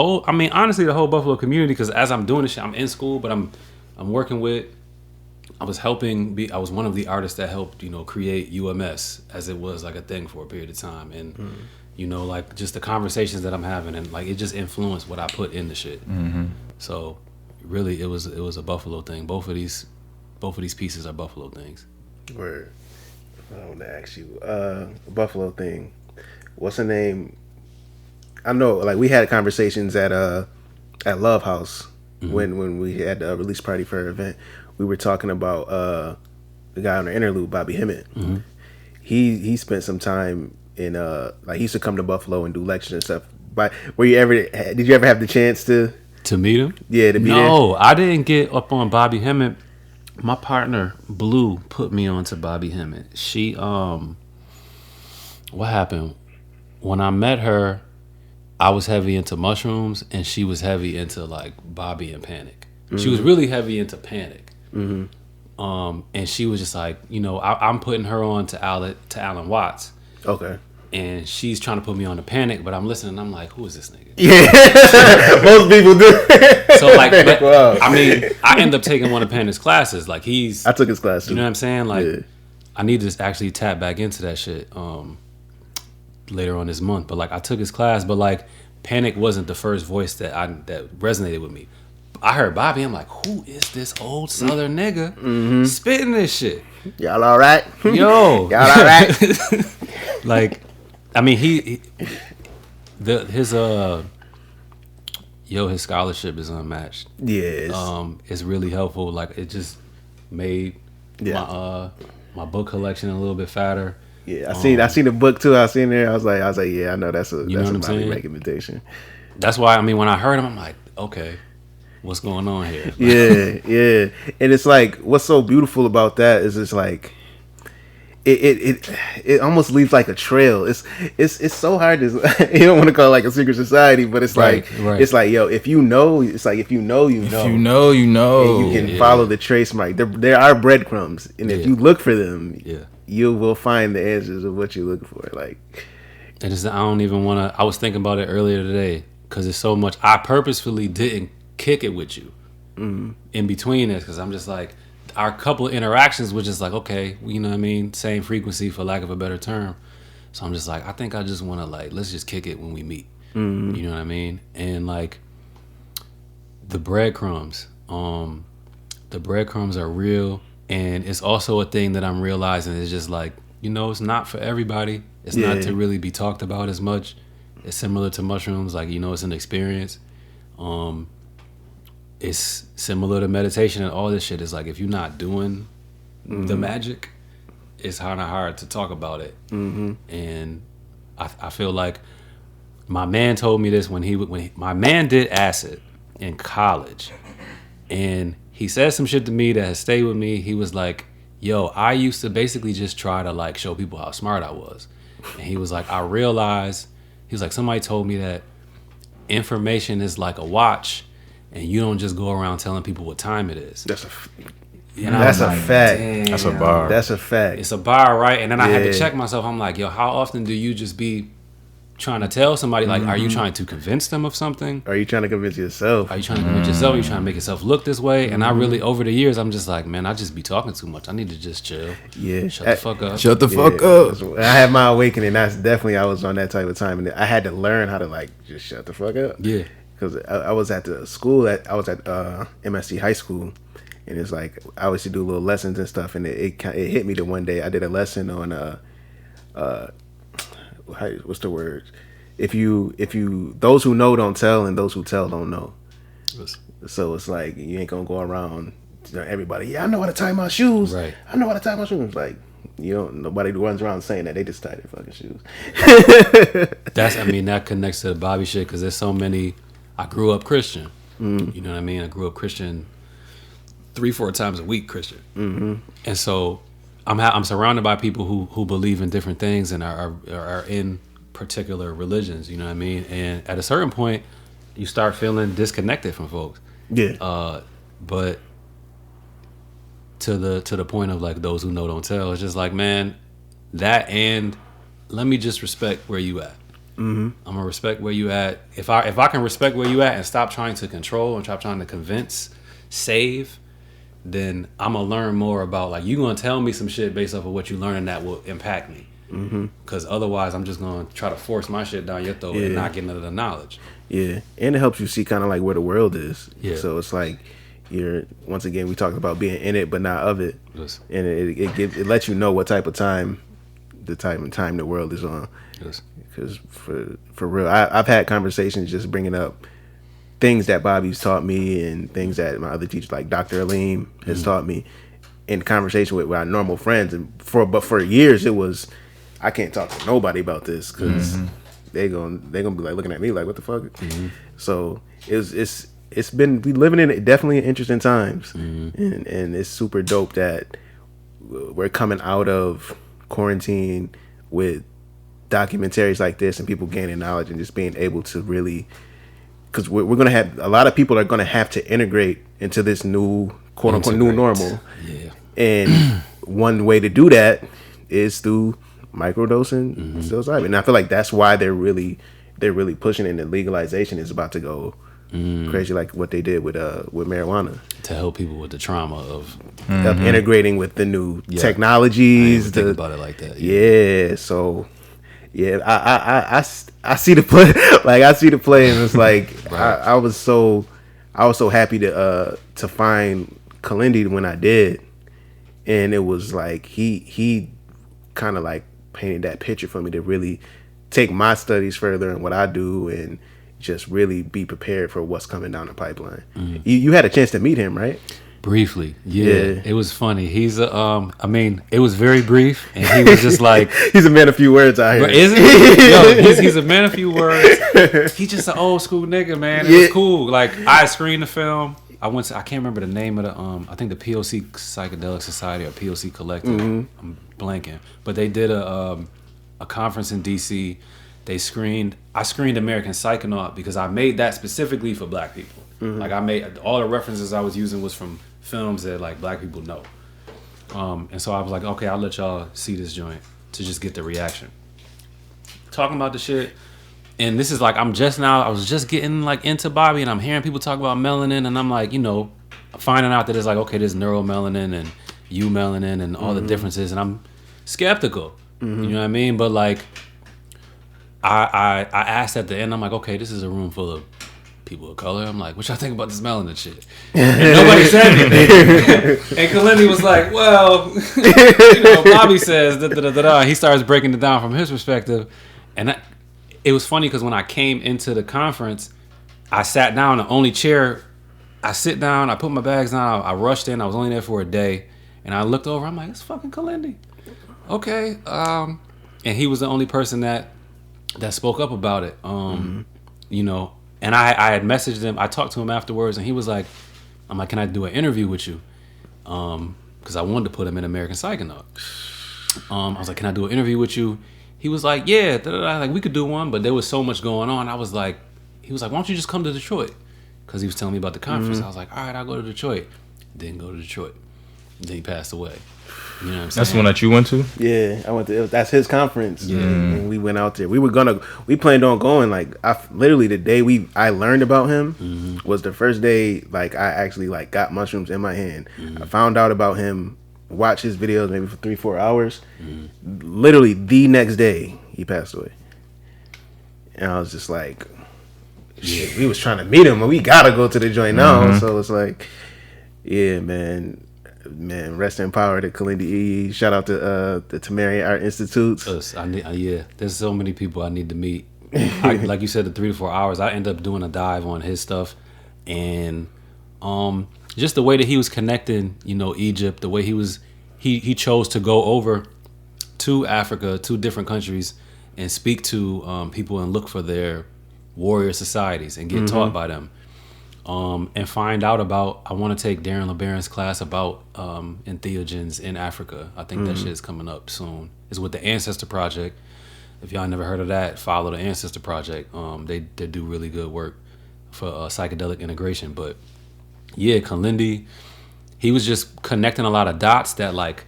whole Buffalo community, because as I'm doing this shit, I'm in school, but I'm working with. I was one of the artists that helped, create UMS as it was like a thing for a period of time. And, like just the conversations that I'm having and like it just influenced what I put in the shit. Mm-hmm. So really it was a Buffalo thing. Both of these pieces are Buffalo things. Word. I want to ask you, Buffalo thing. What's the name? I know like we had conversations at Love House when we had the release party for our event. We were talking about the guy on the interlude, Bobby Hemmett. Mm-hmm. He spent some time in he used to come to Buffalo and do lectures and stuff. But did you ever have the chance to meet him? Yeah, to be there. No, I didn't get up on Bobby Hemmett. My partner Blue put me on to Bobby Hemmett. She what happened? When I met her, I was heavy into mushrooms and she was heavy into like Bobby and Panic. Mm-hmm. She was really heavy into Panic. Mm-hmm. And she was just like, I'm putting her on to Alan Watts. Okay. and she's trying to put me on the panic, but I'm listening. I'm like, who is this nigga? Yeah, most people do. So like, but, Wow. I mean, I end up taking one of Panic's classes. Like I took his class too. you know what I'm saying? Like, Yeah. I need to actually tap back into that shit later on this month. But like, I took his class, but like, Panic wasn't the first voice that resonated with me. I heard Bobby. I'm like, who is this old Southern nigga spitting this shit? Y'all all right? Yo, Y'all all right? like, I mean, his scholarship is unmatched. Yes. It's really helpful. Like, it just made my book collection a little bit fatter. Yeah, I seen the book too. I seen there. I was like, yeah, I know that's a know what I'm Bobby saying? recommendation. That's why, I mean, when I heard him, I'm like, okay, what's going on here? Yeah. And it's like, what's so beautiful about that is it's like, it almost leaves like a trail. It's so hard to, you don't want to call it like a secret society, but it's Right. it's like, yo, if you know, it's like, if you know, you know. If you know, you know. And you can follow the trace mark. There are breadcrumbs, and if you look for them, you will find the answers of what you're looking for. Like, And I don't even want to. I was thinking about it earlier today because it's so much. I purposefully didn't kick it with you in between this because I'm just like, our couple of interactions was just like, okay, you know what I mean? Same frequency, for lack of a better term. So I'm just like, I think I just want to, like, let's just kick it when we meet. You know what I mean? And like, the breadcrumbs are real. And it's also a thing that I'm realizing is just like, you know, it's not for everybody. It's not to really be talked about as much. It's similar to mushrooms. Like, you know, it's an experience. It's similar to meditation and all this shit. It's like, if you're not doing the magic, it's kind of hard to talk about it. And I feel like my man told me this when my man did acid in college, and he said some shit to me that has stayed with me. He was like, yo, I used to basically just try to like show people how smart I was. And he was like, I realized, he was like, somebody told me that information is like a watch, and you don't just go around telling people what time it is. that's a Like, fact. damn. That's a bar. That's a fact. It's a bar, right? And then I had to check myself. I'm like, yo, how often do you just be trying to tell somebody, like, are you trying to convince them of something? Are you trying to convince yourself? Are you trying to convince yourself? Are you trying to make yourself look this way? And I really, over the years, I'm just like, man, I just be talking too much. I need to just chill. Yeah. Shut the fuck up. Shut the fuck up. I had my awakening. That's definitely, I was on that type of time, and I had to learn how to like just shut the fuck up. Yeah. Because I was at the school I was at MSC High School, and it's like I used to do little lessons and stuff, and it hit me the one day I did a lesson on what's the word? If you those who know don't tell, and those who tell don't know. Yes. So it's like you ain't gonna go around everybody. Yeah, I know how to tie my shoes. Right. I know how to tie my shoes. Like, you don't. Nobody runs around saying that. They just tie their fucking shoes. That connects to the Bobby shit because there's so many. I grew up Christian. You know what I mean? I grew up Christian 3-4 times a week Christian. And so I'm surrounded by people who believe in different things and are in particular religions, you know what I mean? And at a certain point, you start feeling disconnected from folks. Yeah. But to the point of like those who know don't tell, it's just like, man, that, and let me just respect where you at. I'm gonna respect where you at. If I can respect where you at and stop trying to control and stop trying to convince, save, then I'm gonna learn more about, like, you gonna tell me some shit based off of what you learn, and that will impact me. Because otherwise, I'm just gonna try to force my shit down your throat and not get none of the knowledge. Yeah, and it helps you see kind of like where the world is. Yeah. So it's like once again we talked about being in it but not of it, Yes. and it lets you know what type of time the world is on. Yes. Because for real, I've had conversations just bringing up things that Bobby's taught me and things that my other teachers like Dr. Aleem has taught me in conversation with our normal friends, and for years it was, I can't talk to nobody about this because they're gonna be like looking at me like, what the fuck. So it's been, we living in definitely interesting times, and it's super dope that we're coming out of quarantine with documentaries like this and people gaining knowledge and just being able to really, because we're gonna have a lot of people are gonna have to integrate into this new quote unquote new normal. Yeah. And one way to do that is through microdosing psilocybin. And I feel like that's why they're really pushing it, and the legalization is about to go crazy, like what they did with marijuana, to help people with the trauma of integrating with the new technologies. I didn't think about it like that. Yeah, so yeah, I see the play. Like I see the play, and it's like I was so happy to find Kalindi when I did, and it was like he kind of like painted that picture for me to really take my studies further and what I do, and just really be prepared for what's coming down the pipeline. You had a chance to meet him, right? Briefly, yeah. It was funny. He's I mean, it was very brief, and he was just like, he's a man of few words out here. Isn't he? Yo, he's a man of few words. He's just an old school nigga, man. It was cool. Like I screened the film. I can't remember the name of the I think the POC Psychedelic Society or POC Collective. I'm blanking, but they did a conference in DC. I screened American Psychonaut because I made that specifically for Black people. Like I made all the references I was using was from films that like Black people know. And so I was like, okay, I'll let y'all see this joint to just get the reaction. Talking about the shit. And this is like, I was just getting like into Bobby, and I'm hearing people talk about melanin, and I'm like, finding out that it's like, okay, there's neuromelanin and eumelanin and all the differences, and I'm skeptical. You know what I mean? But like, I asked at the end, I'm like, okay, this is a room full of people of color. I'm like, what y'all think about this melanin shit? And nobody said anything. And Kalindi was like, well, Bobby says da-da-da-da-da. He starts breaking it down from his perspective. And it was funny because when I came into the conference, I sat down, the only chair, I sit down, I put my bags down, I rushed in, I was only there for a day, and I looked over, I'm like, it's fucking Kalindi. Okay. And he was the only person that spoke up about it. And I had messaged him, I talked to him afterwards, and he was like, I'm like, can I do an interview with you? Because I wanted to put him in American Psychonaut. I was like, can I do an interview with you? He was like, yeah, like we could do one, but there was so much going on. He was like, why don't you just come to Detroit? Because he was telling me about the conference. I was like, all right, I'll go to Detroit. Didn't go to Detroit. Then he passed away. You know what I'm saying? That's the one that you went to? Yeah, I went to. That's his conference. Yeah, and we went out there. We planned on going. Like literally the day I learned about him was the first day. Like I actually like got mushrooms in my hand. I found out about him. Watched his videos maybe for 3-4 hours. Literally the next day he passed away, and I was just like, shit, we was trying to meet him, and we gotta go to the joint now. So it's like, yeah, man, rest in power to Kalindi E. Shout out to the Tamarian Art Institutes. There's so many people I need to meet. Like you said, the 3 to 4 hours, I end up doing a dive on his stuff, and just the way that he was connecting, Egypt, the way he chose to go over to Africa, to different countries, and speak to people and look for their warrior societies and get taught by them. And find out about, I want to take Darren LeBaron's class about entheogens in Africa. I think that shit is coming up soon. It's with the Ancestor Project. If y'all never heard of that, follow the Ancestor Project. They do really good work for psychedelic integration. But yeah, Kalindi, he was just connecting a lot of dots that like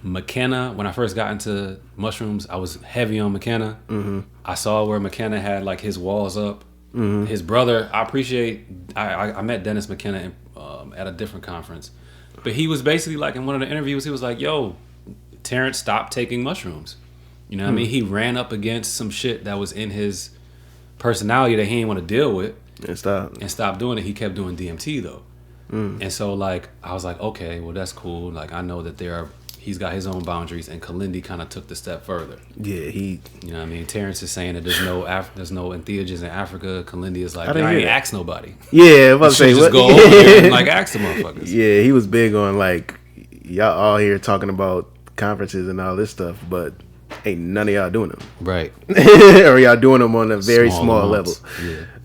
McKenna, when I first got into mushrooms, I was heavy on McKenna. I saw where McKenna had like his walls up. His brother, I met Dennis McKenna at a different conference, but he was basically like in one of the interviews, he was like, yo, Terrence stopped taking mushrooms. You know what I mean? He ran up against some shit that was in his personality that he didn't want to deal with and stopped doing it. He kept doing DMT though. And so like I was like, okay, well that's cool. Like I know that he's got his own boundaries, and Kalindi kind of took the step further. Yeah, you know what I mean? Terrence is saying that there's no entheogens in Africa. Kalindi is like, I ain't ask nobody. Yeah, I'm about to say, just go over there and like ask the motherfuckers. Yeah, he was big on like, y'all all here talking about conferences and all this stuff, but ain't none of y'all doing them. Right. Or y'all doing them on a very small level.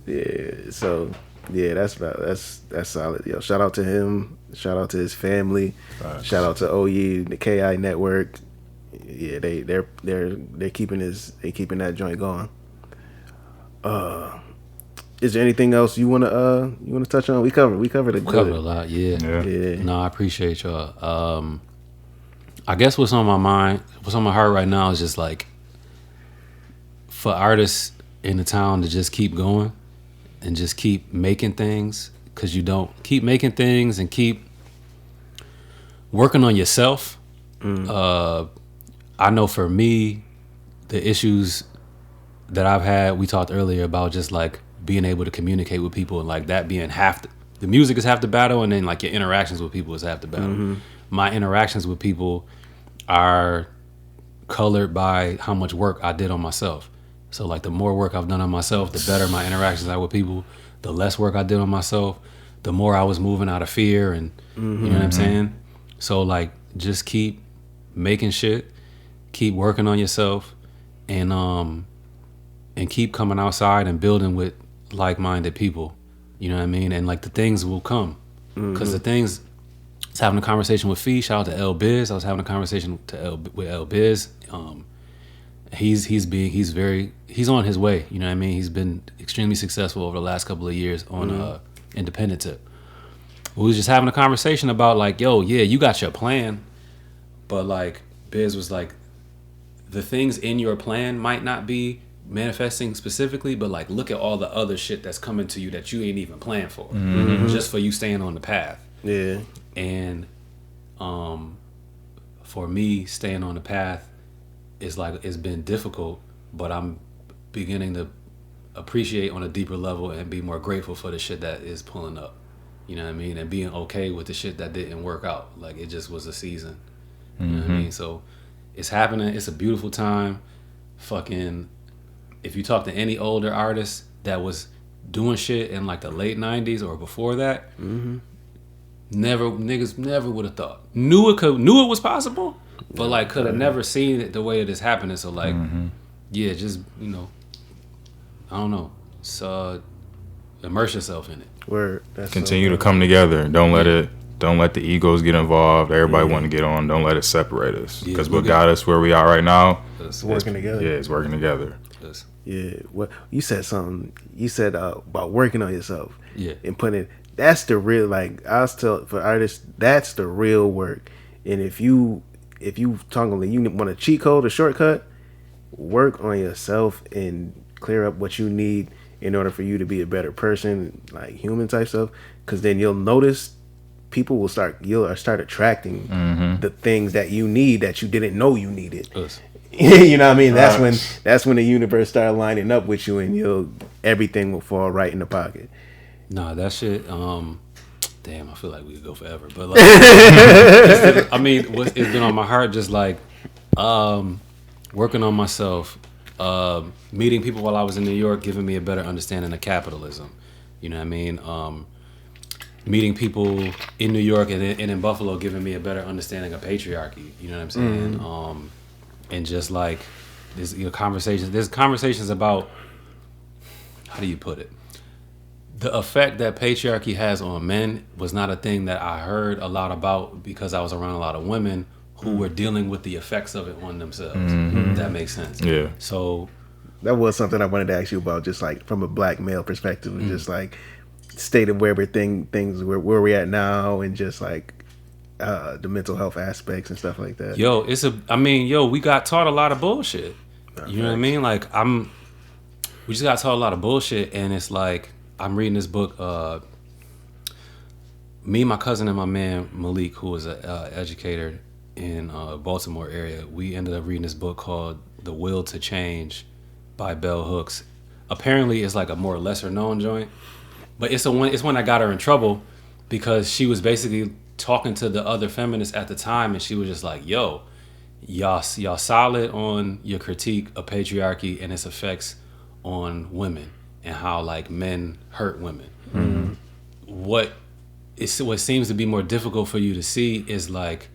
Yeah. So yeah, that's solid. Yo, shout out to him. Shout out to his family. Shout out to OE, the KI network. Yeah, they're keeping that joint going. Is there anything else you wanna touch on? We covered a lot. Yeah. No, I appreciate y'all. I guess what's on my mind, what's on my heart right now is just like for artists in the town to just keep going and just keep making things, because you don't keep making things and keep working on yourself. I know for me, the issues that I've had, we talked earlier about just like being able to communicate with people and like that being the music is half the battle, and then like your interactions with people is half the battle. My interactions with people are colored by how much work I did on myself. So like the more work I've done on myself, the better my interactions are with people. The less work I did on myself, the more I was moving out of fear, and you know what I'm saying? So like just keep making shit, keep working on yourself, and keep coming outside and building with like-minded people. You know what I mean? And like the things will come. Because the things, I was having a conversation with Fee, shout out to L Biz. I was having a conversation with L Biz. He's on his way. You know what I mean? He's been extremely successful over the last couple of years on independent tip. We was just having a conversation about like, yo, yeah, you got your plan, but like Biz was like, the things in your plan might not be manifesting specifically, but like look at all the other shit that's coming to you that you ain't even planned for, just for you staying on the path. Yeah. And for me, staying on the path is like, it's been difficult, but I'm beginning to appreciate on a deeper level and be more grateful for the shit that is pulling up. You know what I mean? And being okay with the shit that didn't work out. Like it just was a season. You know what I mean? So it's happening. It's a beautiful time. Fucking, if you talk to any older artist that was doing shit in like the late 90s or before that, niggas never would have thought. Knew it was possible, but like could have never seen it the way that it's happening. So like, yeah, just, you know, I don't know. So immerse yourself in it. Word. That's Continue to come together. Don't let the egos get involved. Everybody want to get on. Don't let it separate us. Because what got us where we are right now, it's working together. Yeah, it's working together. Yeah. Well, you said something. You said about working on yourself. Yeah. And putting. That's the real. Like I was telling for artists, that's the real work. And if you talking, you want a cheat code, a shortcut, work on yourself and clear up what you need in order for you to be a better person, like human type stuff. Because then you'll notice people will start attracting the things that you need that you didn't know you needed. You know what I mean? That's when the universe start lining up with you, and everything will fall right in the pocket. Nah, that shit. Damn, I feel like we could go forever, but like, I mean, it's been on my heart, just like working on myself, meeting people while I was in New York, giving me a better understanding of capitalism. You know what I mean? Meeting people in New York and in Buffalo, giving me a better understanding of patriarchy. You know what I'm saying? And just like there's conversations about, how do you put it? The effect that patriarchy has on men was not a thing that I heard a lot about, because I was around a lot of women who were dealing with the effects of it on themselves. That makes sense. Yeah. So that was something I wanted to ask you about, just like from a black male perspective, just like state of where things where we're at now, and just like the mental health aspects and stuff like that. We got taught a lot of bullshit. You know what I mean? Like we just got taught a lot of bullshit, and it's like, I'm reading this book, me, my cousin, and my man Malik, who was an educator in Baltimore area, we ended up reading this book called The Will to Change by Bell Hooks. Apparently it's like a more lesser known joint, but it's one that got her in trouble, because she was basically talking to the other feminists at the time, and she was just like, yo, y'all solid on your critique of patriarchy and its effects on women, and how like men hurt women. What seems to be more difficult for you to see is like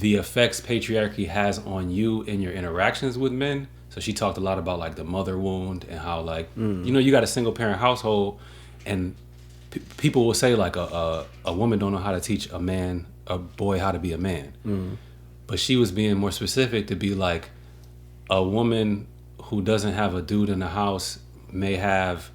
the effects patriarchy has on you in your interactions with men. So she talked a lot about like the mother wound, and how like you got a single parent household, and people will say like a woman don't know how to teach a boy how to be a man. But she was being more specific to be like, a woman who doesn't have a dude in the house may have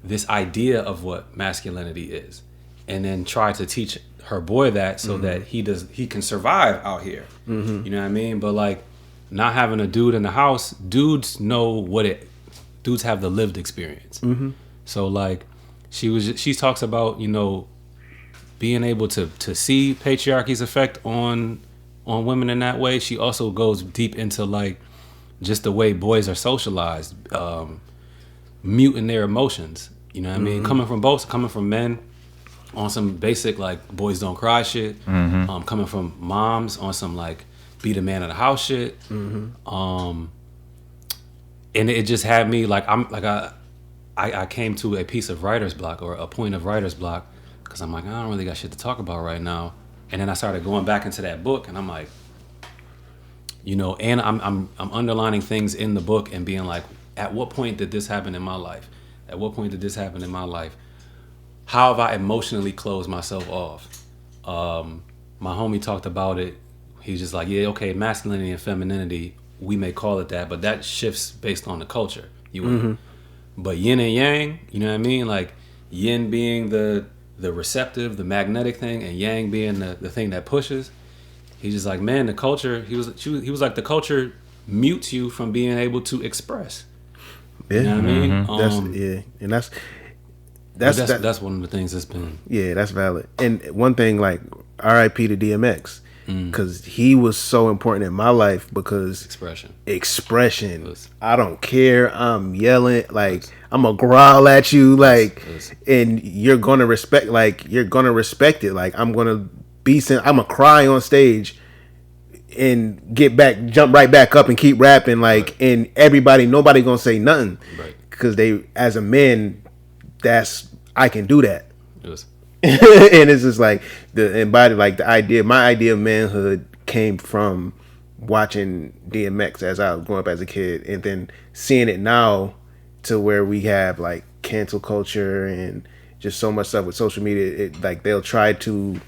this idea of what masculinity is, and then try to teach her boy that so that he can survive out here. You know what I mean? But like not having a dude in the house, dudes have the lived experience. So like she talks about, you know, being able to see patriarchy's effect on women in that way. She also goes deep into like just the way boys are socialized, muting their emotions. You know what I mean? Coming from men on some basic like boys don't cry shit. Coming from moms on some like be the man of the house shit. And it just had me like I came to a piece of writer's block or a point of writer's block because I'm like, I don't really got shit to talk about right now. And then I started going back into that book and I'm like, you know, and I'm underlining things in the book and being like, at what point did this happen in my life? At what point did this happen in my life? How have I emotionally closed myself off? My homie talked about it. He's just like, yeah, okay, masculinity and femininity, we may call it that, but that shifts based on the culture. But yin and yang, you know what I mean? Like yin being the receptive, the magnetic thing, and yang being the thing that pushes. He's just like, man, the culture, he was like, the culture mutes you from being able to express. Yeah. You know what I mean? That's one of the things that's been. Yeah, that's valid. And one thing, like, R.I.P. to DMX, because he was so important in my life because expression. I don't care. I'm yelling, like I'm gonna growl at you, like, and you're gonna respect it. Like I'm gonna cry on stage and jump right back up and keep rapping, like, and nobody gonna say nothing, because they, as a man, I can do that. And it's just like my idea of manhood came from watching DMX as I was growing up as a kid, and then seeing it now to where we have like cancel culture and just so much stuff with social media. Like they'll try to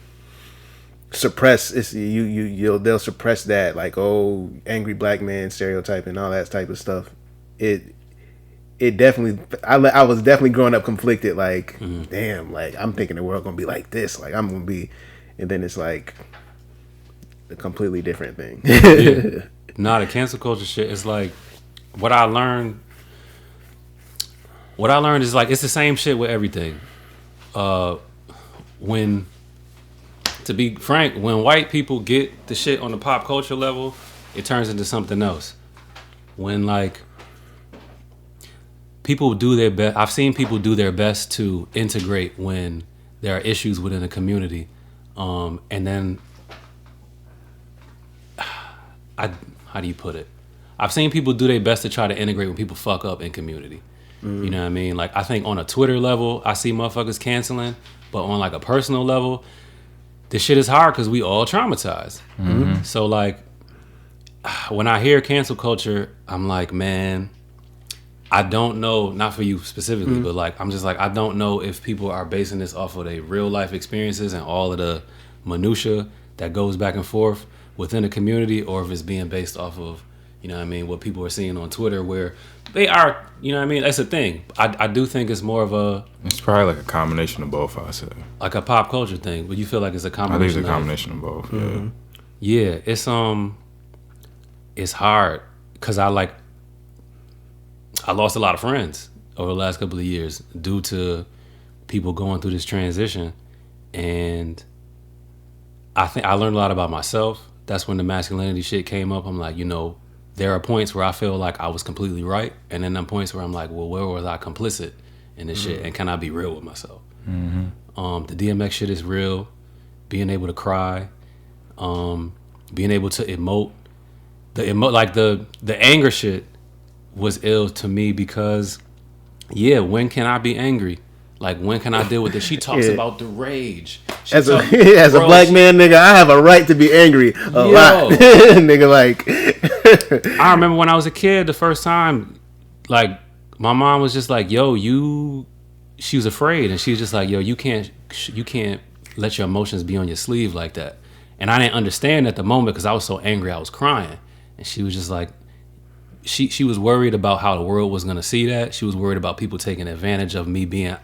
suppress they'll suppress that, like, oh, angry black man stereotype and all that type of stuff. It definitely, I was definitely growing up conflicted, like, damn, like, I'm thinking the world gonna be like this, like, I'm gonna be, and then it's like a completely different thing. Yeah. Nah, the cancel culture shit is like, what I learned is like, it's the same shit with everything. When, to be frank, when white people get the shit on the pop culture level, it turns into something else. When, like, people do their best. I've seen people do their best to integrate when there are issues within a community, and then how do you put it? I've seen people do their best to try to integrate when people fuck up in community. You know what I mean? Like, I think on a Twitter level, I see motherfuckers canceling, but on like a personal level, this shit is hard because we all traumatized. So like, when I hear cancel culture, I'm like, man, I don't know, not for you specifically, but like, I'm just like, I don't know if people are basing this off of their real life experiences and all of the minutia that goes back and forth within a community, or if it's being based off of, you know what I mean, what people are seeing on Twitter, where they are, you know what I mean? That's the thing. I do think it's more of a... It's probably like a combination of both, I say. Like a pop culture thing, but you feel like it's a combination. I think it's a combination of both, yeah. It's hard, because I lost a lot of friends over the last couple of years due to people going through this transition. And I think I learned a lot about myself. That's when the masculinity shit came up. I'm like, you know, there are points where I feel like I was completely right. And then there are points where I'm like, well, where was I complicit in this shit? And can I be real with myself? The DMX shit is real. Being able to cry. Being able to emote. The anger shit was ill to me because, yeah, when can I be angry? Like, when can I deal with this? She talks about the rage. As a black man, nigga, I have a right to be angry a lot. Nigga, like. I remember when I was a kid, the first time, like, my mom was just like, yo, she was afraid. And she was just like, yo, you can't let your emotions be on your sleeve like that. And I didn't understand at the moment because I was so angry, I was crying. And she was just like, she was worried about how the world was going to see that. She was worried about people taking advantage of me being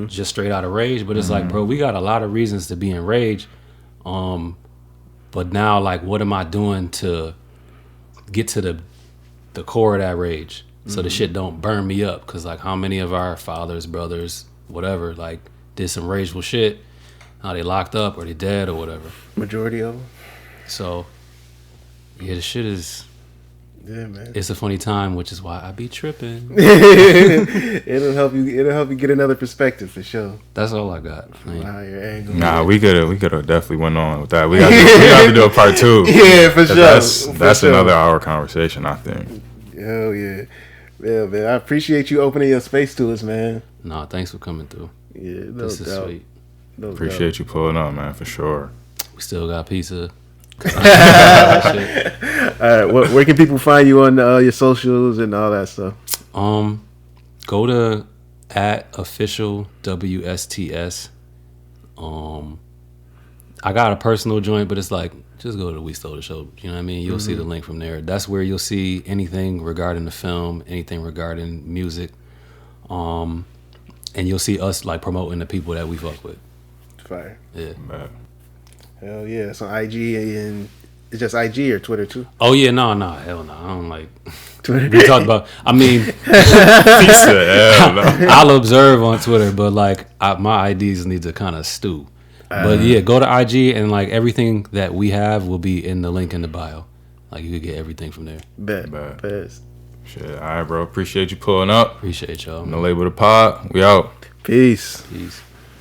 just straight out of rage. But it's like, bro, we got a lot of reasons to be enraged. But now, like, what am I doing to get to the core of that rage so the shit don't burn me up? Because, like, how many of our fathers, brothers, whatever, like, did some rageful shit? Now they locked up or they dead or whatever. Majority of them. So, yeah, the shit is... Yeah, man. It's a funny time, which is why I be tripping. It'll help you get another perspective for sure. That's all I got. Nah, we could have definitely went on with that. We got to do a part 2. Yeah, for sure. That's another hour conversation, I think. Hell yeah. Yeah, man. I appreciate you opening your space to us, man. Nah, thanks for coming through. Yeah, this is sweet. Appreciate you pulling up, man, for sure. We still got pizza. All right, where can people find you on your socials and all that stuff? Go to @official WSTS. I got a personal joint, but it's like, just go to the We Stole the Show. You know what I mean? You'll see the link from there. That's where you'll see anything regarding the film, anything regarding music, and you'll see us like promoting the people that we fuck with. Fire. Yeah. Man. Hell yeah. It's on IG and it's just IG or Twitter too? Oh yeah, no, hell no. I don't like Twitter. we talk about. I mean, He said, hell no. I'll observe on Twitter, but like my IDs need to kind of stew. But yeah, go to IG and like everything that we have will be in the link in the bio. Like you could get everything from there. Bet. Shit, all right, bro. Appreciate you pulling up. Appreciate y'all. No label the pod. We out. Peace. Peace.